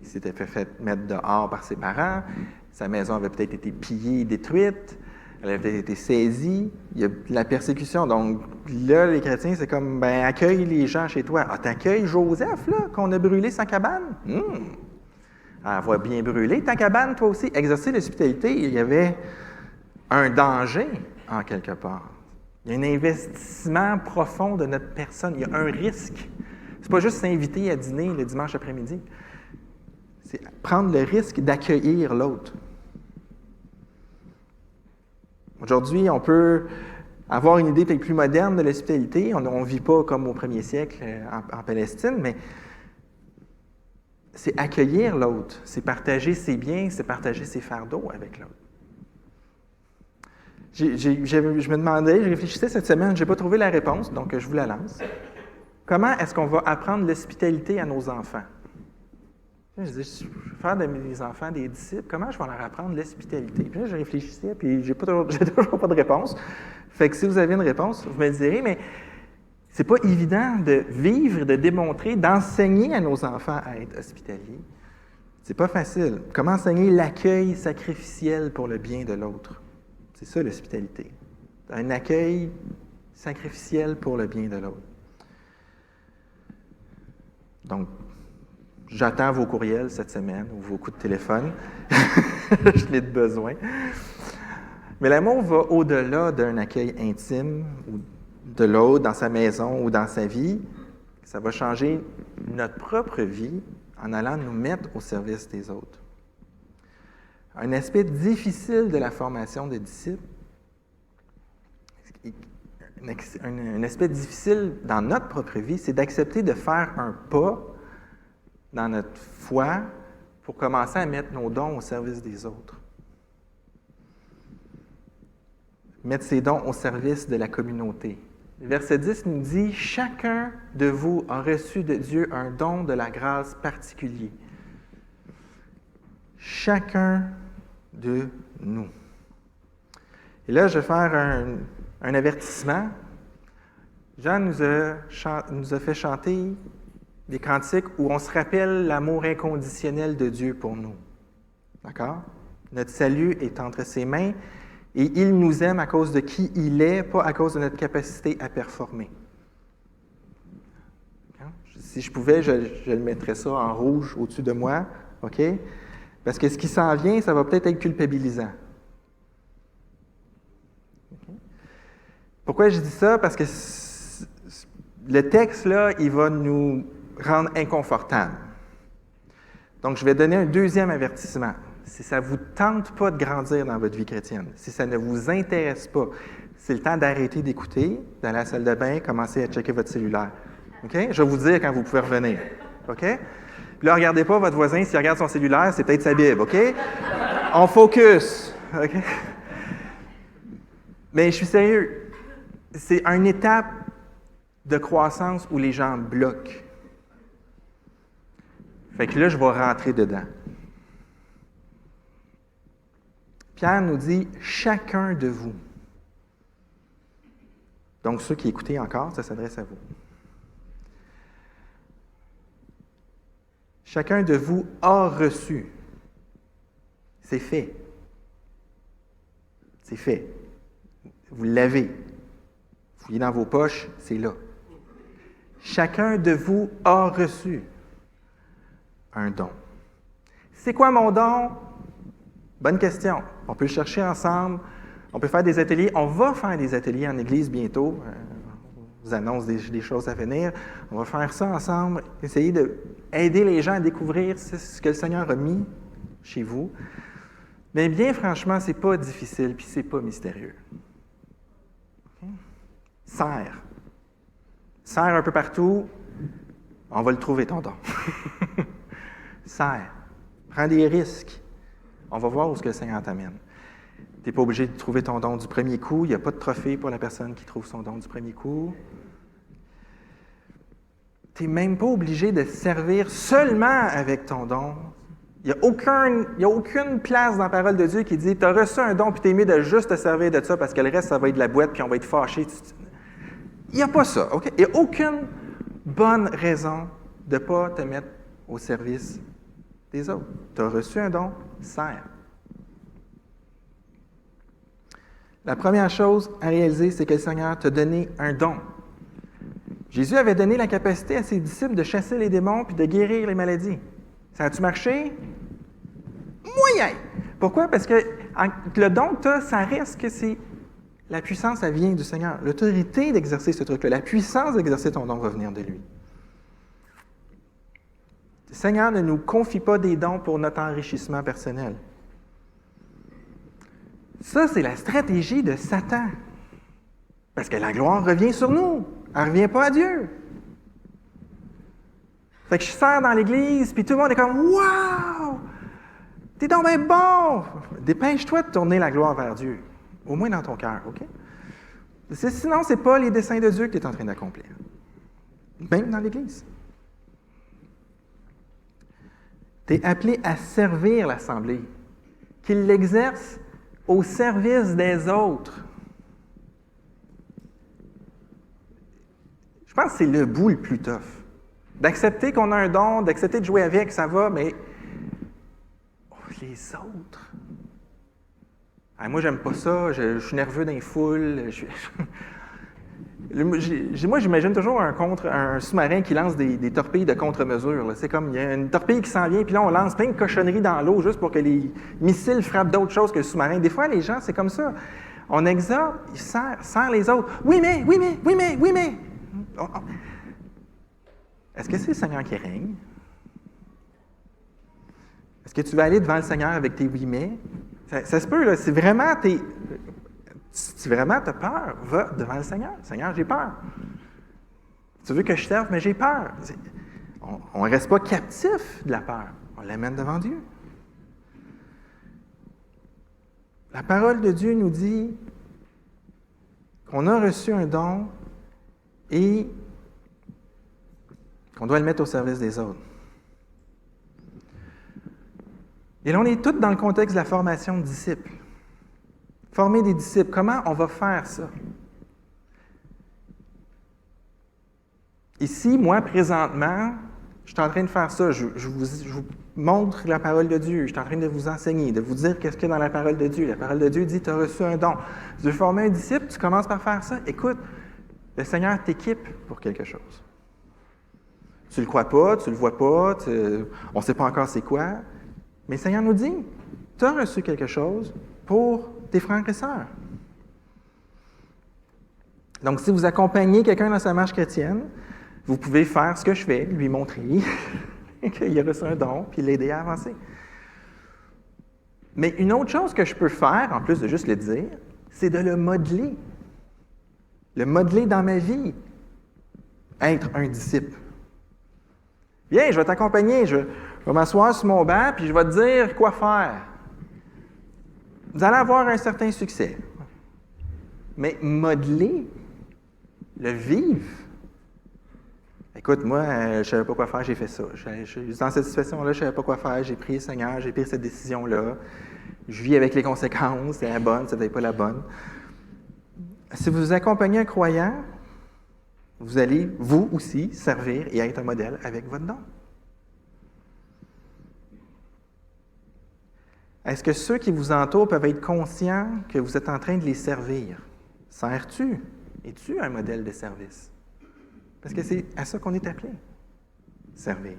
Il s'était fait mettre dehors par ses parents, sa maison avait peut-être été pillée, détruite, elle avait peut-être été saisie, il y a la persécution. Donc là, les chrétiens, c'est comme, accueille les gens chez toi. Ah, t'accueilles Joseph, là, qu'on a brûlé sa cabane? Elle va bien brûler ta cabane, toi aussi. Exercer l'hospitalité, il y avait un danger, en quelque part. Il y a un investissement profond de notre personne, il y a un risque. C'est pas juste s'inviter à dîner le dimanche après-midi. C'est prendre le risque d'accueillir l'autre. Aujourd'hui, on peut avoir une idée peut-être plus moderne de l'hospitalité. On ne vit pas comme au premier siècle en Palestine, mais c'est accueillir l'autre, c'est partager ses biens, c'est partager ses fardeaux avec l'autre. Je me demandais, je réfléchissais cette semaine, je n'ai pas trouvé la réponse, donc je vous la lance. Comment est-ce qu'on va apprendre l'hospitalité à nos enfants? Je dis, je vais faire de mes enfants des disciples, comment je vais leur apprendre l'hospitalité? Puis là, je réfléchissais, puis j'ai toujours pas de réponse. Fait que si vous avez une réponse, vous me le direz, mais c'est pas évident de vivre, de démontrer, d'enseigner à nos enfants à être hospitaliers. C'est pas facile. Comment enseigner l'accueil sacrificiel pour le bien de l'autre? C'est ça, l'hospitalité. Un accueil sacrificiel pour le bien de l'autre. Donc, j'attends vos courriels cette semaine ou vos coups de téléphone. Je l'ai de besoin. Mais l'amour va au-delà d'un accueil intime ou de l'autre dans sa maison ou dans sa vie. Ça va changer notre propre vie en allant nous mettre au service des autres. Un aspect difficile de la formation des disciples, un aspect difficile dans notre propre vie, c'est d'accepter de faire un pas dans notre foi pour commencer à mettre nos dons au service des autres. Mettre ces dons au service de la communauté. Le verset 10 nous dit « Chacun de vous a reçu de Dieu un don de la grâce particulier. » Chacun de nous. Et là, je vais faire un avertissement. Jean nous a fait chanter des cantiques où on se rappelle l'amour inconditionnel de Dieu pour nous. D'accord? Notre salut est entre ses mains et il nous aime à cause de qui il est, pas à cause de notre capacité à performer. Si je pouvais, je le mettrais ça en rouge au-dessus de moi, OK? Parce que ce qui s'en vient, ça va peut-être être culpabilisant. Okay? Pourquoi je dis ça? Parce que le texte, là, il va nous rendre inconfortables. Donc, je vais donner un deuxième avertissement. si ça ne vous tente pas de grandir dans votre vie chrétienne, si ça ne vous intéresse pas, c'est le temps d'arrêter d'écouter, d'aller à la salle de bain, commencer à checker votre cellulaire. OK? Je vais vous dire quand vous pouvez revenir. OK? Puis là, regardez pas votre voisin, s'il regarde son cellulaire, c'est peut-être sa Bible. OK? On focus. OK? Mais je suis sérieux. C'est une étape de croissance où les gens bloquent. Fait que là, je vais rentrer dedans. Pierre nous dit « chacun de vous ». Donc, ceux qui écoutez encore, ça s'adresse à vous. Chacun de vous a reçu. C'est fait. C'est fait. Vous l'avez. Fouillez dans vos poches, c'est là. Chacun de vous a reçu un don. C'est quoi mon don? Bonne question. On peut le chercher ensemble. On peut faire des ateliers. On va faire des ateliers en Église bientôt. On vous annonce des choses à venir. On va faire ça ensemble. Essayer d'aider les gens à découvrir ce que le Seigneur a mis chez vous. Mais bien franchement, c'est pas difficile puis c'est pas mystérieux. Okay? Serre. Serre un peu partout. On va le trouver, ton don. Serre. Prends des risques. On va voir où ce que le Seigneur t'amène. Tu n'es pas obligé de trouver ton don du premier coup. Il n'y a pas de trophée pour la personne qui trouve son don du premier coup. Tu n'es même pas obligé de servir seulement avec ton don. Il n'y a aucune place dans la parole de Dieu qui dit « Tu as reçu un don, puis tu es mieux de juste te servir de ça parce que le reste, ça va être de la boîte, puis on va être fâché. » Il n'y a pas ça. Okay? Il n'y a aucune bonne raison de ne pas te mettre au service des autres. Tu as reçu un don, sers. La première chose à réaliser, c'est que le Seigneur t'a donné un don. Jésus avait donné la capacité à ses disciples de chasser les démons puis de guérir les maladies. Ça a-tu marché? Moyen! Pourquoi? Parce que le don que tu as, ça reste que c'est... La puissance, ça vient du Seigneur. L'autorité d'exercer ce truc-là, la puissance d'exercer ton don va venir de lui. Le Seigneur ne nous confie pas des dons pour notre enrichissement personnel. Ça, c'est la stratégie de Satan. Parce que la gloire revient sur nous. Elle ne revient pas à Dieu. Fait que je sers dans l'Église, puis tout le monde est comme « Wow! T'es donc bien bon! » Dépêche-toi de tourner la gloire vers Dieu. Au moins dans ton cœur, OK? Sinon, ce n'est pas les desseins de Dieu que tu es en train d'accomplir. Même dans l'Église. Tu es appelé à servir l'Assemblée. Qu'il l'exerce au service des autres. Je pense que c'est le bout le plus tough. D'accepter qu'on a un don, d'accepter de jouer avec, ça va, mais les autres. Moi, j'aime pas ça, je suis nerveux dans les foules. Moi, j'imagine toujours un sous-marin qui lance des torpilles de contre-mesure. Là. C'est comme, il y a une torpille qui s'en vient, puis là, on lance plein de cochonneries dans l'eau juste pour que les missiles frappent d'autres choses que le sous-marin. Des fois, les gens, c'est comme ça. On exhorte, ils serrent les autres. Oui, mais. Est-ce que c'est le Seigneur qui règne? Est-ce que tu vas aller devant le Seigneur avec tes oui, mais? Ça se peut, là. Si vraiment tu as peur, va devant le Seigneur. Seigneur, j'ai peur. Tu veux que je serve, mais j'ai peur. On ne reste pas captif de la peur. On l'amène devant Dieu. La parole de Dieu nous dit qu'on a reçu un don et qu'on doit le mettre au service des autres. Et là, on est tous dans le contexte de la formation de disciples. Former des disciples, comment on va faire ça? Ici, moi, présentement, je suis en train de faire ça. Je vous montre la parole de Dieu. Je suis en train de vous enseigner, de vous dire qu'est-ce qu'il y a dans la parole de Dieu. La parole de Dieu dit, tu as reçu un don. Tu veux former un disciple, tu commences par faire ça. Écoute, le Seigneur t'équipe pour quelque chose. Tu ne le crois pas, tu ne le vois pas, on ne sait pas encore c'est quoi. Mais le Seigneur nous dit, tu as reçu quelque chose pour tes frères et sœurs. Donc, si vous accompagnez quelqu'un dans sa marche chrétienne, vous pouvez faire ce que je fais, lui montrer qu'il a reçu un don, puis l'aider à avancer. Mais une autre chose que je peux faire, en plus de juste le dire, c'est de le modeler. Le modeler dans ma vie. Être un disciple. Viens, je vais t'accompagner, je vais m'asseoir sur mon banc, puis je vais te dire quoi faire. Vous allez avoir un certain succès. Mais modeler, le vivre. Écoute, moi, je ne savais pas quoi faire, j'ai fait ça. Dans cette situation-là, je ne savais pas quoi faire, j'ai prié le Seigneur, j'ai pris cette décision-là. Je vis avec les conséquences, c'est la bonne, c'est peut-être pas la bonne. Si vous accompagnez un croyant, vous allez, vous aussi, servir et être un modèle avec votre don. Est-ce que ceux qui vous entourent peuvent être conscients que vous êtes en train de les servir? Sers-tu? Es-tu un modèle de service? Parce que c'est à ça qu'on est appelé. Servir.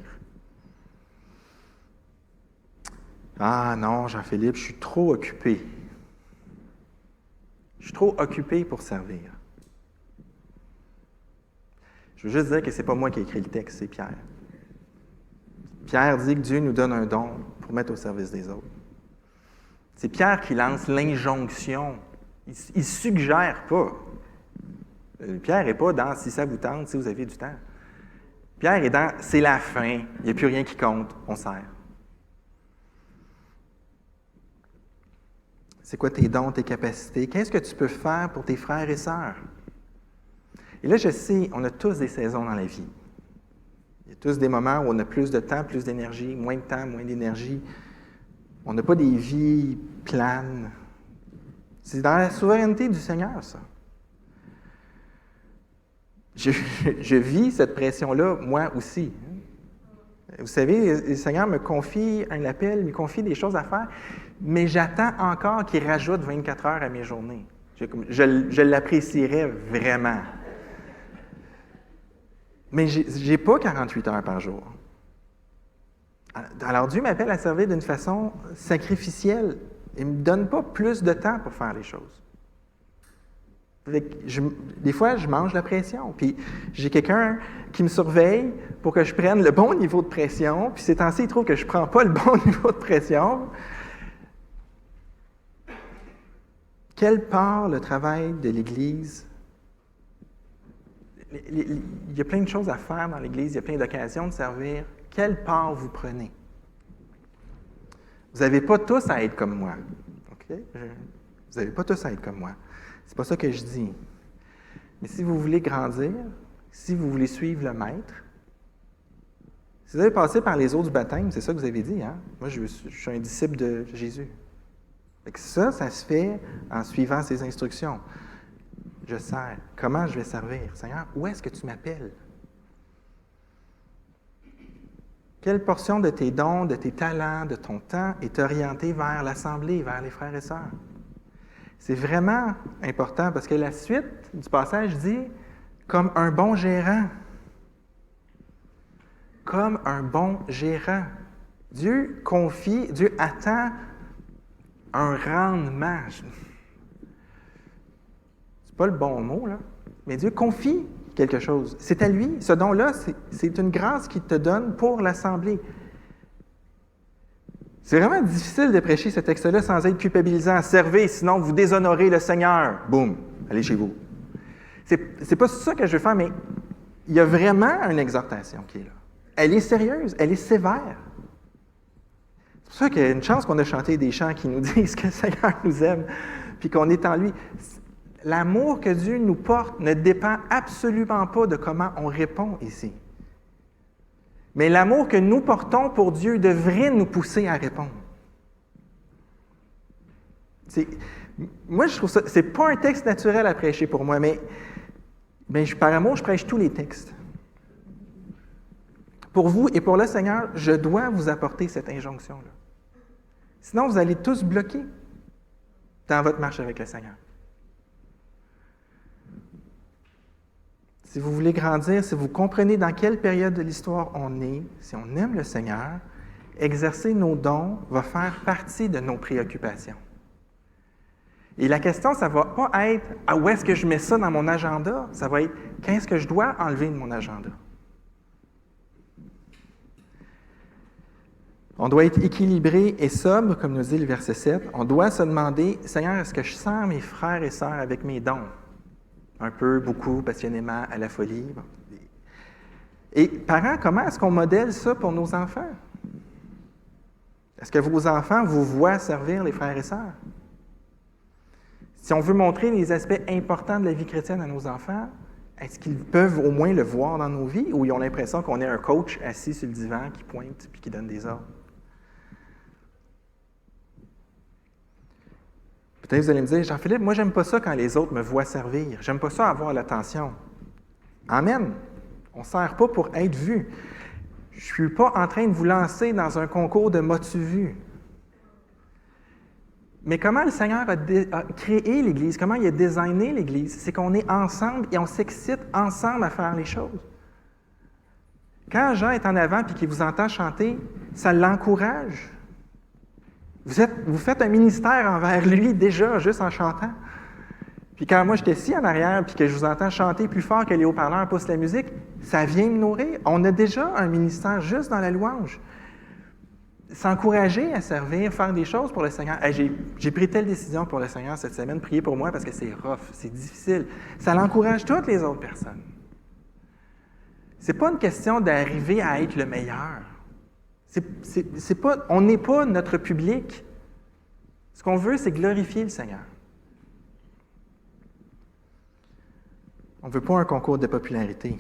Ah non, Jean-Philippe, je suis trop occupé. Je suis trop occupé pour servir. Je veux juste dire que ce n'est pas moi qui ai écrit le texte, c'est Pierre. Pierre dit que Dieu nous donne un don pour mettre au service des autres. C'est Pierre qui lance l'injonction. Il ne suggère pas. Pierre n'est pas dans « si ça vous tente, si vous avez du temps ». Pierre est dans « c'est la fin, il n'y a plus rien qui compte, on sert ». C'est quoi tes dons, tes capacités? Qu'est-ce que tu peux faire pour tes frères et sœurs? Et là, je sais, on a tous des saisons dans la vie. Il y a tous des moments où on a plus de temps, plus d'énergie, moins de temps, moins d'énergie. On n'a pas des vies planes. C'est dans la souveraineté du Seigneur, ça. Je vis cette pression-là, moi aussi. Vous savez, le Seigneur me confie un appel, me confie des choses à faire, mais j'attends encore qu'il rajoute 24 heures à mes journées. Je l'apprécierais vraiment. Mais je n'ai pas 48 heures par jour. Alors Dieu m'appelle à servir d'une façon sacrificielle. Il ne me donne pas plus de temps pour faire les choses. Des fois, je mange la pression. Puis j'ai quelqu'un qui me surveille pour que je prenne le bon niveau de pression. Puis ces temps-ci, il trouve que je ne prends pas le bon niveau de pression. Quelle part le travail de l'Église? Il y a plein de choses à faire dans l'Église, il y a plein d'occasions de servir. Quelle part vous prenez? Vous n'avez pas tous à être comme moi. Okay? Vous n'avez pas tous à être comme moi. C'est pas ça que je dis. Mais si vous voulez grandir, si vous voulez suivre le Maître, si vous avez passé par les eaux du baptême, c'est ça que vous avez dit, hein? Moi, je suis un disciple de Jésus. Ça se fait en suivant ses instructions. Je sers. Comment je vais servir? Seigneur, où est-ce que tu m'appelles? Quelle portion de tes dons, de tes talents, de ton temps est orientée vers l'Assemblée, vers les frères et sœurs? C'est vraiment important parce que la suite du passage dit « comme un bon gérant ». Comme un bon gérant. Dieu attend un rendement. C'est pas le bon mot, là, mais Dieu confie quelque chose. C'est à lui. Ce don-là, c'est une grâce qu'il te donne pour l'Assemblée. C'est vraiment difficile de prêcher ce texte-là sans être culpabilisant. Servez, sinon vous déshonorez le Seigneur. Boum, allez chez vous. C'est pas ça que je veux faire, mais il y a vraiment une exhortation qui est là. Elle est sérieuse, elle est sévère. C'est pour ça qu'il y a une chance qu'on a chanté des chants qui nous disent que le Seigneur nous aime, puis qu'on est en lui. L'amour que Dieu nous porte ne dépend absolument pas de comment on répond ici. Mais l'amour que nous portons pour Dieu devrait nous pousser à répondre. Moi, je trouve ça, c'est pas un texte naturel à prêcher pour moi, mais par amour, je prêche tous les textes. Pour vous et pour le Seigneur, je dois vous apporter cette injonction-là. Sinon, vous allez tous bloquer dans votre marche avec le Seigneur. Si vous voulez grandir, si vous comprenez dans quelle période de l'histoire on est, si on aime le Seigneur, exercer nos dons va faire partie de nos préoccupations. Et la question, ça ne va pas être « où est-ce que je mets ça dans mon agenda? » Ça va être « qu'est-ce que je dois enlever de mon agenda? » On doit être équilibré et sobre, comme nous dit le verset 7. On doit se demander, Seigneur, est-ce que je sers mes frères et sœurs avec mes dons? Un peu, beaucoup, passionnément, à la folie. Bon. Et parents, comment est-ce qu'on modèle ça pour nos enfants? Est-ce que vos enfants vous voient servir les frères et sœurs? Si on veut montrer les aspects importants de la vie chrétienne à nos enfants, est-ce qu'ils peuvent au moins le voir dans nos vies ou ils ont l'impression qu'on est un coach assis sur le divan qui pointe et qui donne des ordres? Peut-être que vous allez me dire, Jean-Philippe, moi, j'aime pas ça quand les autres me voient servir. J'aime pas ça avoir l'attention. Amen. On ne sert pas pour être vu. Je ne suis pas en train de vous lancer dans un concours de m'as-tu vu. Mais comment le Seigneur a créé l'Église, comment il a designé l'Église, c'est qu'on est ensemble et on s'excite ensemble à faire les choses. Quand Jean est en avant et qu'il vous entend chanter, ça l'encourage. Vous faites un ministère envers lui déjà, juste en chantant. Puis quand moi j'étais ici en arrière puis que je vous entends chanter plus fort que les haut-parleurs poussent la musique, ça vient me nourrir. On a déjà un ministère juste dans la louange. S'encourager à servir, faire des choses pour le Seigneur. Hey, j'ai pris telle décision pour le Seigneur cette semaine, priez pour moi parce que c'est rough, c'est difficile. Ça l'encourage toutes les autres personnes. C'est pas une question d'arriver à être le meilleur. On n'est pas notre public. Ce qu'on veut, c'est glorifier le Seigneur. On ne veut pas un concours de popularité.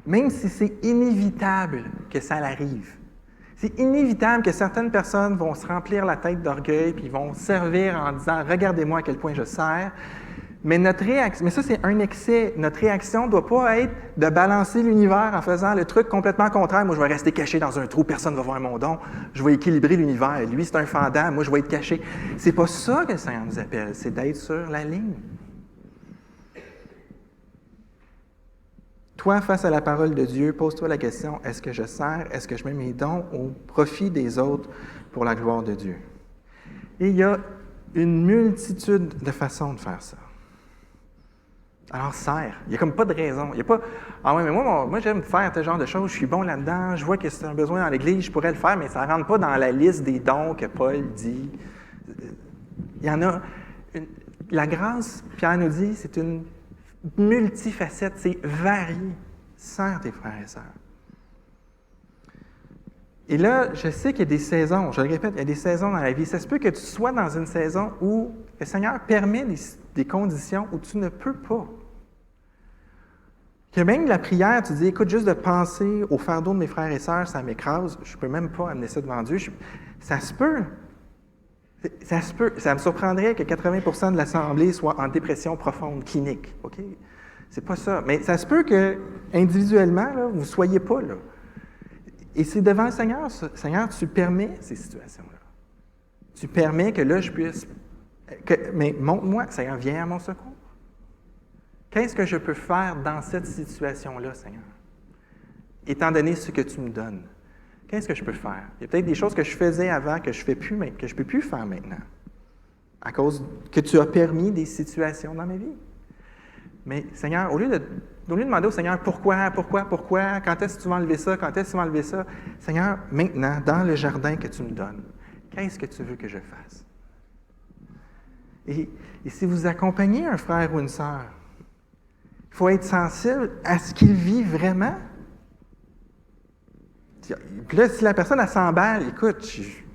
Même si c'est inévitable que ça arrive. C'est inévitable que certaines personnes vont se remplir la tête d'orgueil puis vont servir en disant « Regardez-moi à quel point je sers ». Mais ça c'est un excès. Notre réaction ne doit pas être de balancer l'univers en faisant le truc complètement contraire. Moi, je vais rester caché dans un trou, personne ne va voir mon don. Je vais équilibrer l'univers. Lui, c'est un fendant, moi, je vais être caché. C'est pas ça que le Seigneur nous appelle, c'est d'être sur la ligne. Toi, face à la parole de Dieu, pose-toi la question, est-ce que je sers, est-ce que je mets mes dons au profit des autres pour la gloire de Dieu? Et il y a une multitude de façons de faire ça. Alors, sers. Il n'y a comme pas de raison. Il n'y a pas « Ah oui, mais moi j'aime faire ce genre de choses, je suis bon là-dedans, je vois que c'est un besoin dans l'Église, je pourrais le faire, mais ça ne rentre pas dans la liste des dons que Paul dit. » Il y en a... La grâce, Pierre nous dit, c'est une multifacette, c'est varié. Sers tes frères et sœurs. Et là, je sais qu'il y a des saisons, je le répète, il y a des saisons dans la vie. Ça se peut que tu sois dans une saison où le Seigneur permet des conditions où tu ne peux pas. Que même la prière, tu dis, écoute, juste de penser au fardeau de mes frères et sœurs, ça m'écrase, je ne peux même pas amener ça devant Dieu. Ça se peut. Ça se peut. Ça me surprendrait que 80% de l'Assemblée soit en dépression profonde, clinique. OK? C'est pas ça. Mais ça se peut que, individuellement, là, vous ne soyez pas là. Et c'est devant le Seigneur, ça. Seigneur, tu permets ces situations-là. Tu permets que là, je puisse... mais montre-moi, Seigneur, viens à mon secours. Qu'est-ce que je peux faire dans cette situation-là, Seigneur? Étant donné ce que tu me donnes. Qu'est-ce que je peux faire? Il y a peut-être des choses que je faisais avant que je ne peux plus faire maintenant. À cause que tu as permis des situations dans ma vie. Mais Seigneur, au lieu de demander au Seigneur pourquoi, quand est-ce que tu vas enlever ça, Seigneur, maintenant, dans le jardin que tu me donnes, qu'est-ce que tu veux que je fasse? Et si vous accompagnez un frère ou une sœur, il faut être sensible à ce qu'il vit vraiment. Puis là, si la personne, elle s'emballe, écoute, tu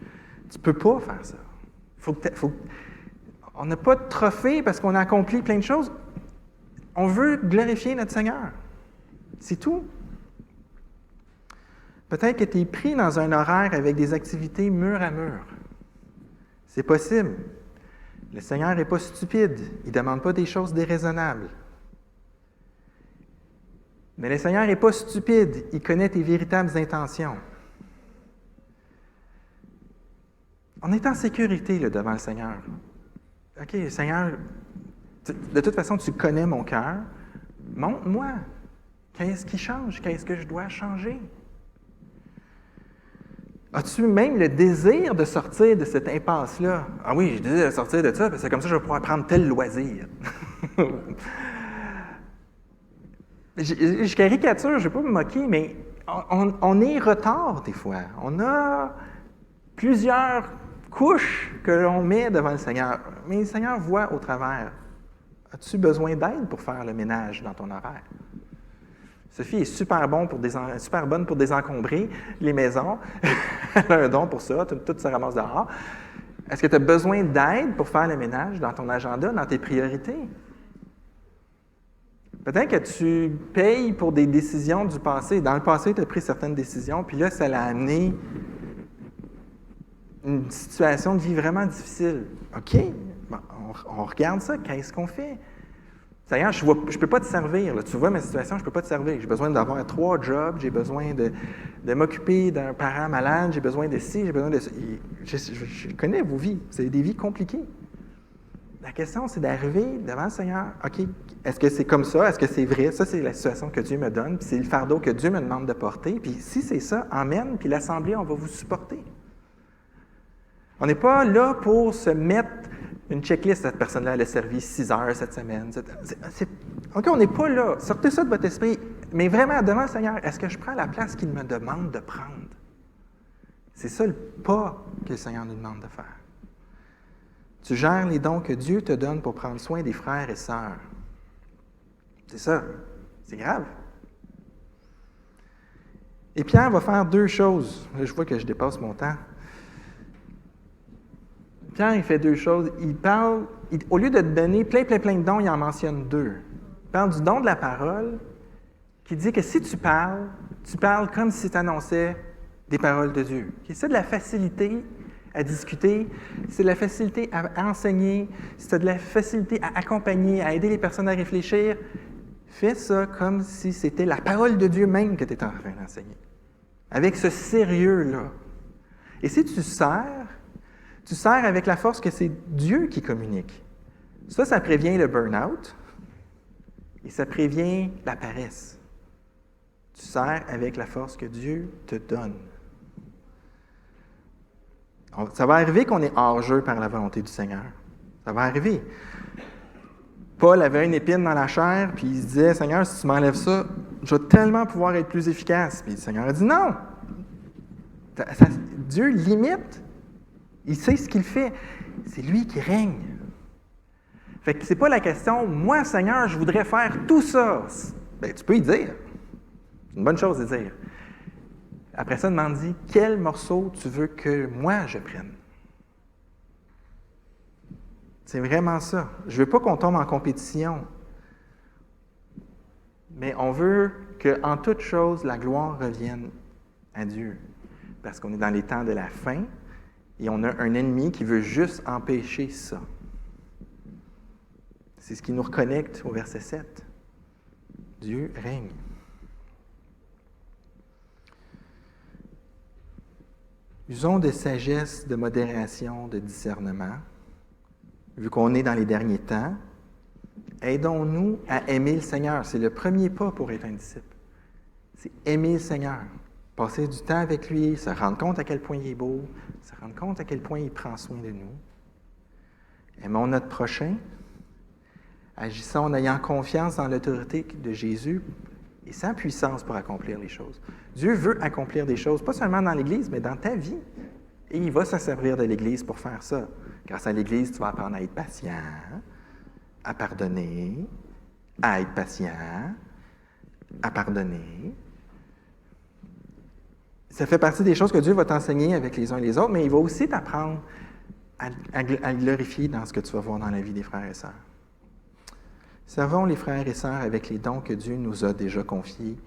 ne peux pas faire ça. On n'a pas de trophée parce qu'on a accompli plein de choses. On veut glorifier notre Seigneur. C'est tout. Peut-être que tu es pris dans un horaire avec des activités mur à mur. C'est possible. Le Seigneur n'est pas stupide. Il ne demande pas des choses déraisonnables. Mais le Seigneur n'est pas stupide. Il connaît tes véritables intentions. On est en sécurité là, devant le Seigneur. OK, Seigneur, de toute façon, tu connais mon cœur. Montre-moi. Qu'est-ce qui change? Qu'est-ce que je dois changer? As-tu même le désir de sortir de cette impasse-là? Ah oui, j'ai le désir de sortir de ça, parce que comme ça, je vais pouvoir prendre tel loisir. Je caricature, je ne vais pas me moquer, mais on est retard des fois. plusieurs couches que l'on met devant le Seigneur. Mais le Seigneur voit au travers. As-tu besoin d'aide pour faire le ménage dans ton horaire? Sophie est super bonne pour désencombrer les maisons. Elle a un don pour ça, tout se ramasse dehors. Est-ce que tu as besoin d'aide pour faire le ménage dans ton agenda, dans tes priorités? Peut-être que tu payes pour des décisions du passé. Dans le passé, tu as pris certaines décisions, puis là, ça l'a amené une situation de vie vraiment difficile. OK, bon, on regarde ça, qu'est-ce qu'on fait? Seigneur, je ne peux pas te servir. Là. Tu vois ma situation, je ne peux pas te servir. J'ai besoin d'avoir 3 jobs, j'ai besoin de m'occuper d'un parent malade, j'ai besoin de ci, j'ai besoin de ça. Je connais vos vies, vous avez des vies compliquées. La question, c'est d'arriver devant le Seigneur. OK, est-ce que c'est comme ça? Est-ce que c'est vrai? Ça, c'est la situation que Dieu me donne, puis c'est le fardeau que Dieu me demande de porter. Puis si c'est ça, amen, puis l'Assemblée, on va vous supporter. On n'est pas là pour se mettre une checklist. Cette personne-là, elle a servi 6 heures cette semaine. OK, on n'est pas là. Sortez ça de votre esprit. Mais vraiment, devant le Seigneur, est-ce que je prends la place qu'il me demande de prendre? C'est ça le pas que le Seigneur nous demande de faire. Tu gères les dons que Dieu te donne pour prendre soin des frères et sœurs. C'est ça. C'est grave. Et Pierre va faire 2 choses. Là, je vois que je dépasse mon temps. Pierre, il fait 2 choses. Au lieu de te donner plein de dons, il en mentionne 2. Il parle du don de la parole, qui dit que si tu parles comme si tu annonçais des paroles de Dieu. C'est de la facilité à discuter, c'est de la facilité à enseigner, c'est de la facilité à accompagner, à aider les personnes à réfléchir. Fais ça comme si c'était la parole de Dieu même que tu es en train d'enseigner. Avec ce sérieux-là. Et si tu sers avec la force que c'est Dieu qui communique. Ça prévient le burn-out et ça prévient la paresse. Tu sers avec la force que Dieu te donne. Ça va arriver qu'on est hors-jeu par la volonté du Seigneur. Ça va arriver. Paul avait une épine dans la chair, puis il se disait, « Seigneur, si tu m'enlèves ça, je vais tellement pouvoir être plus efficace. » Puis le Seigneur a dit, « Non! » Dieu limite. Il sait ce qu'il fait. C'est lui qui règne. Fait que c'est pas la question, « Moi, Seigneur, je voudrais faire tout ça. » Bien, tu peux y dire. C'est une bonne chose de dire. Après ça, demande-y, quel morceau tu veux que moi je prenne? C'est vraiment ça. Je ne veux pas qu'on tombe en compétition, mais on veut qu'en toute chose, la gloire revienne à Dieu. Parce qu'on est dans les temps de la fin et on a un ennemi qui veut juste empêcher ça. C'est ce qui nous reconnecte au verset 7. Dieu règne. Usons de sagesse, de modération, de discernement. Vu qu'on est dans les derniers temps, aidons-nous à aimer le Seigneur. C'est le premier pas pour être un disciple. C'est aimer le Seigneur. Passer du temps avec lui, se rendre compte à quel point il est beau, se rendre compte à quel point il prend soin de nous. Aimons notre prochain. Agissons en ayant confiance dans l'autorité de Jésus et sa puissance pour accomplir les choses. Dieu veut accomplir des choses, pas seulement dans l'Église, mais dans ta vie. Et il va se servir de l'Église pour faire ça. Grâce à l'Église, tu vas apprendre à être patient, à pardonner, à être patient, à pardonner. Ça fait partie des choses que Dieu va t'enseigner avec les uns et les autres, mais il va aussi t'apprendre à glorifier dans ce que tu vas voir dans la vie des frères et sœurs. Servons les frères et sœurs avec les dons que Dieu nous a déjà confiés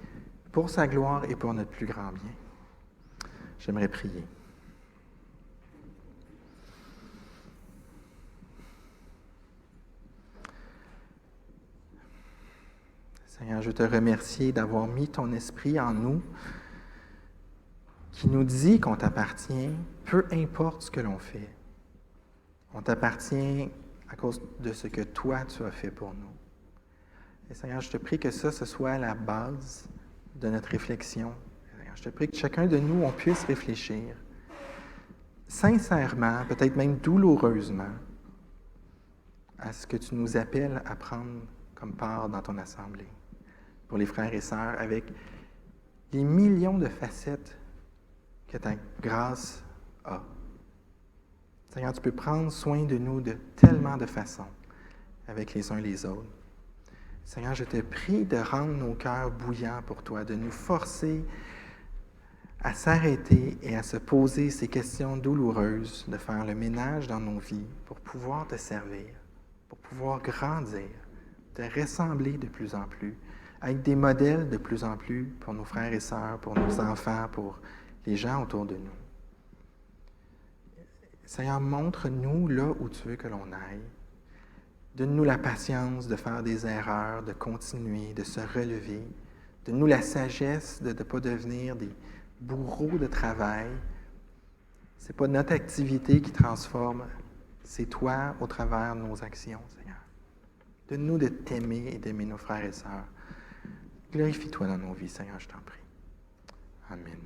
pour sa gloire et pour notre plus grand bien. J'aimerais prier. Seigneur, je te remercie d'avoir mis ton esprit en nous qui nous dit qu'on t'appartient, peu importe ce que l'on fait. On t'appartient à cause de ce que toi, tu as fait pour nous. Et Seigneur, je te prie que ça, ce soit la base de notre réflexion. Seigneur, je te prie que chacun de nous, on puisse réfléchir sincèrement, peut-être même douloureusement, à ce que tu nous appelles à prendre comme part dans ton assemblée. Pour les frères et sœurs, avec les millions de facettes que ta grâce a. Seigneur, tu peux prendre soin de nous de tellement de façons, avec les uns et les autres. Seigneur, je te prie de rendre nos cœurs bouillants pour toi, de nous forcer à s'arrêter et à se poser ces questions douloureuses, de faire le ménage dans nos vies pour pouvoir te servir, pour pouvoir grandir, te ressembler de plus en plus, être des modèles de plus en plus pour nos frères et sœurs, pour nos enfants, pour les gens autour de nous. Seigneur, montre-nous là où tu veux que l'on aille. Donne-nous la patience de faire des erreurs, de continuer, de se relever. Donne-nous la sagesse de ne pas devenir des bourreaux de travail. Ce n'est pas notre activité qui transforme, c'est toi au travers de nos actions, Seigneur. Donne-nous de t'aimer et d'aimer nos frères et sœurs. Glorifie-toi dans nos vies, Seigneur, je t'en prie. Amen.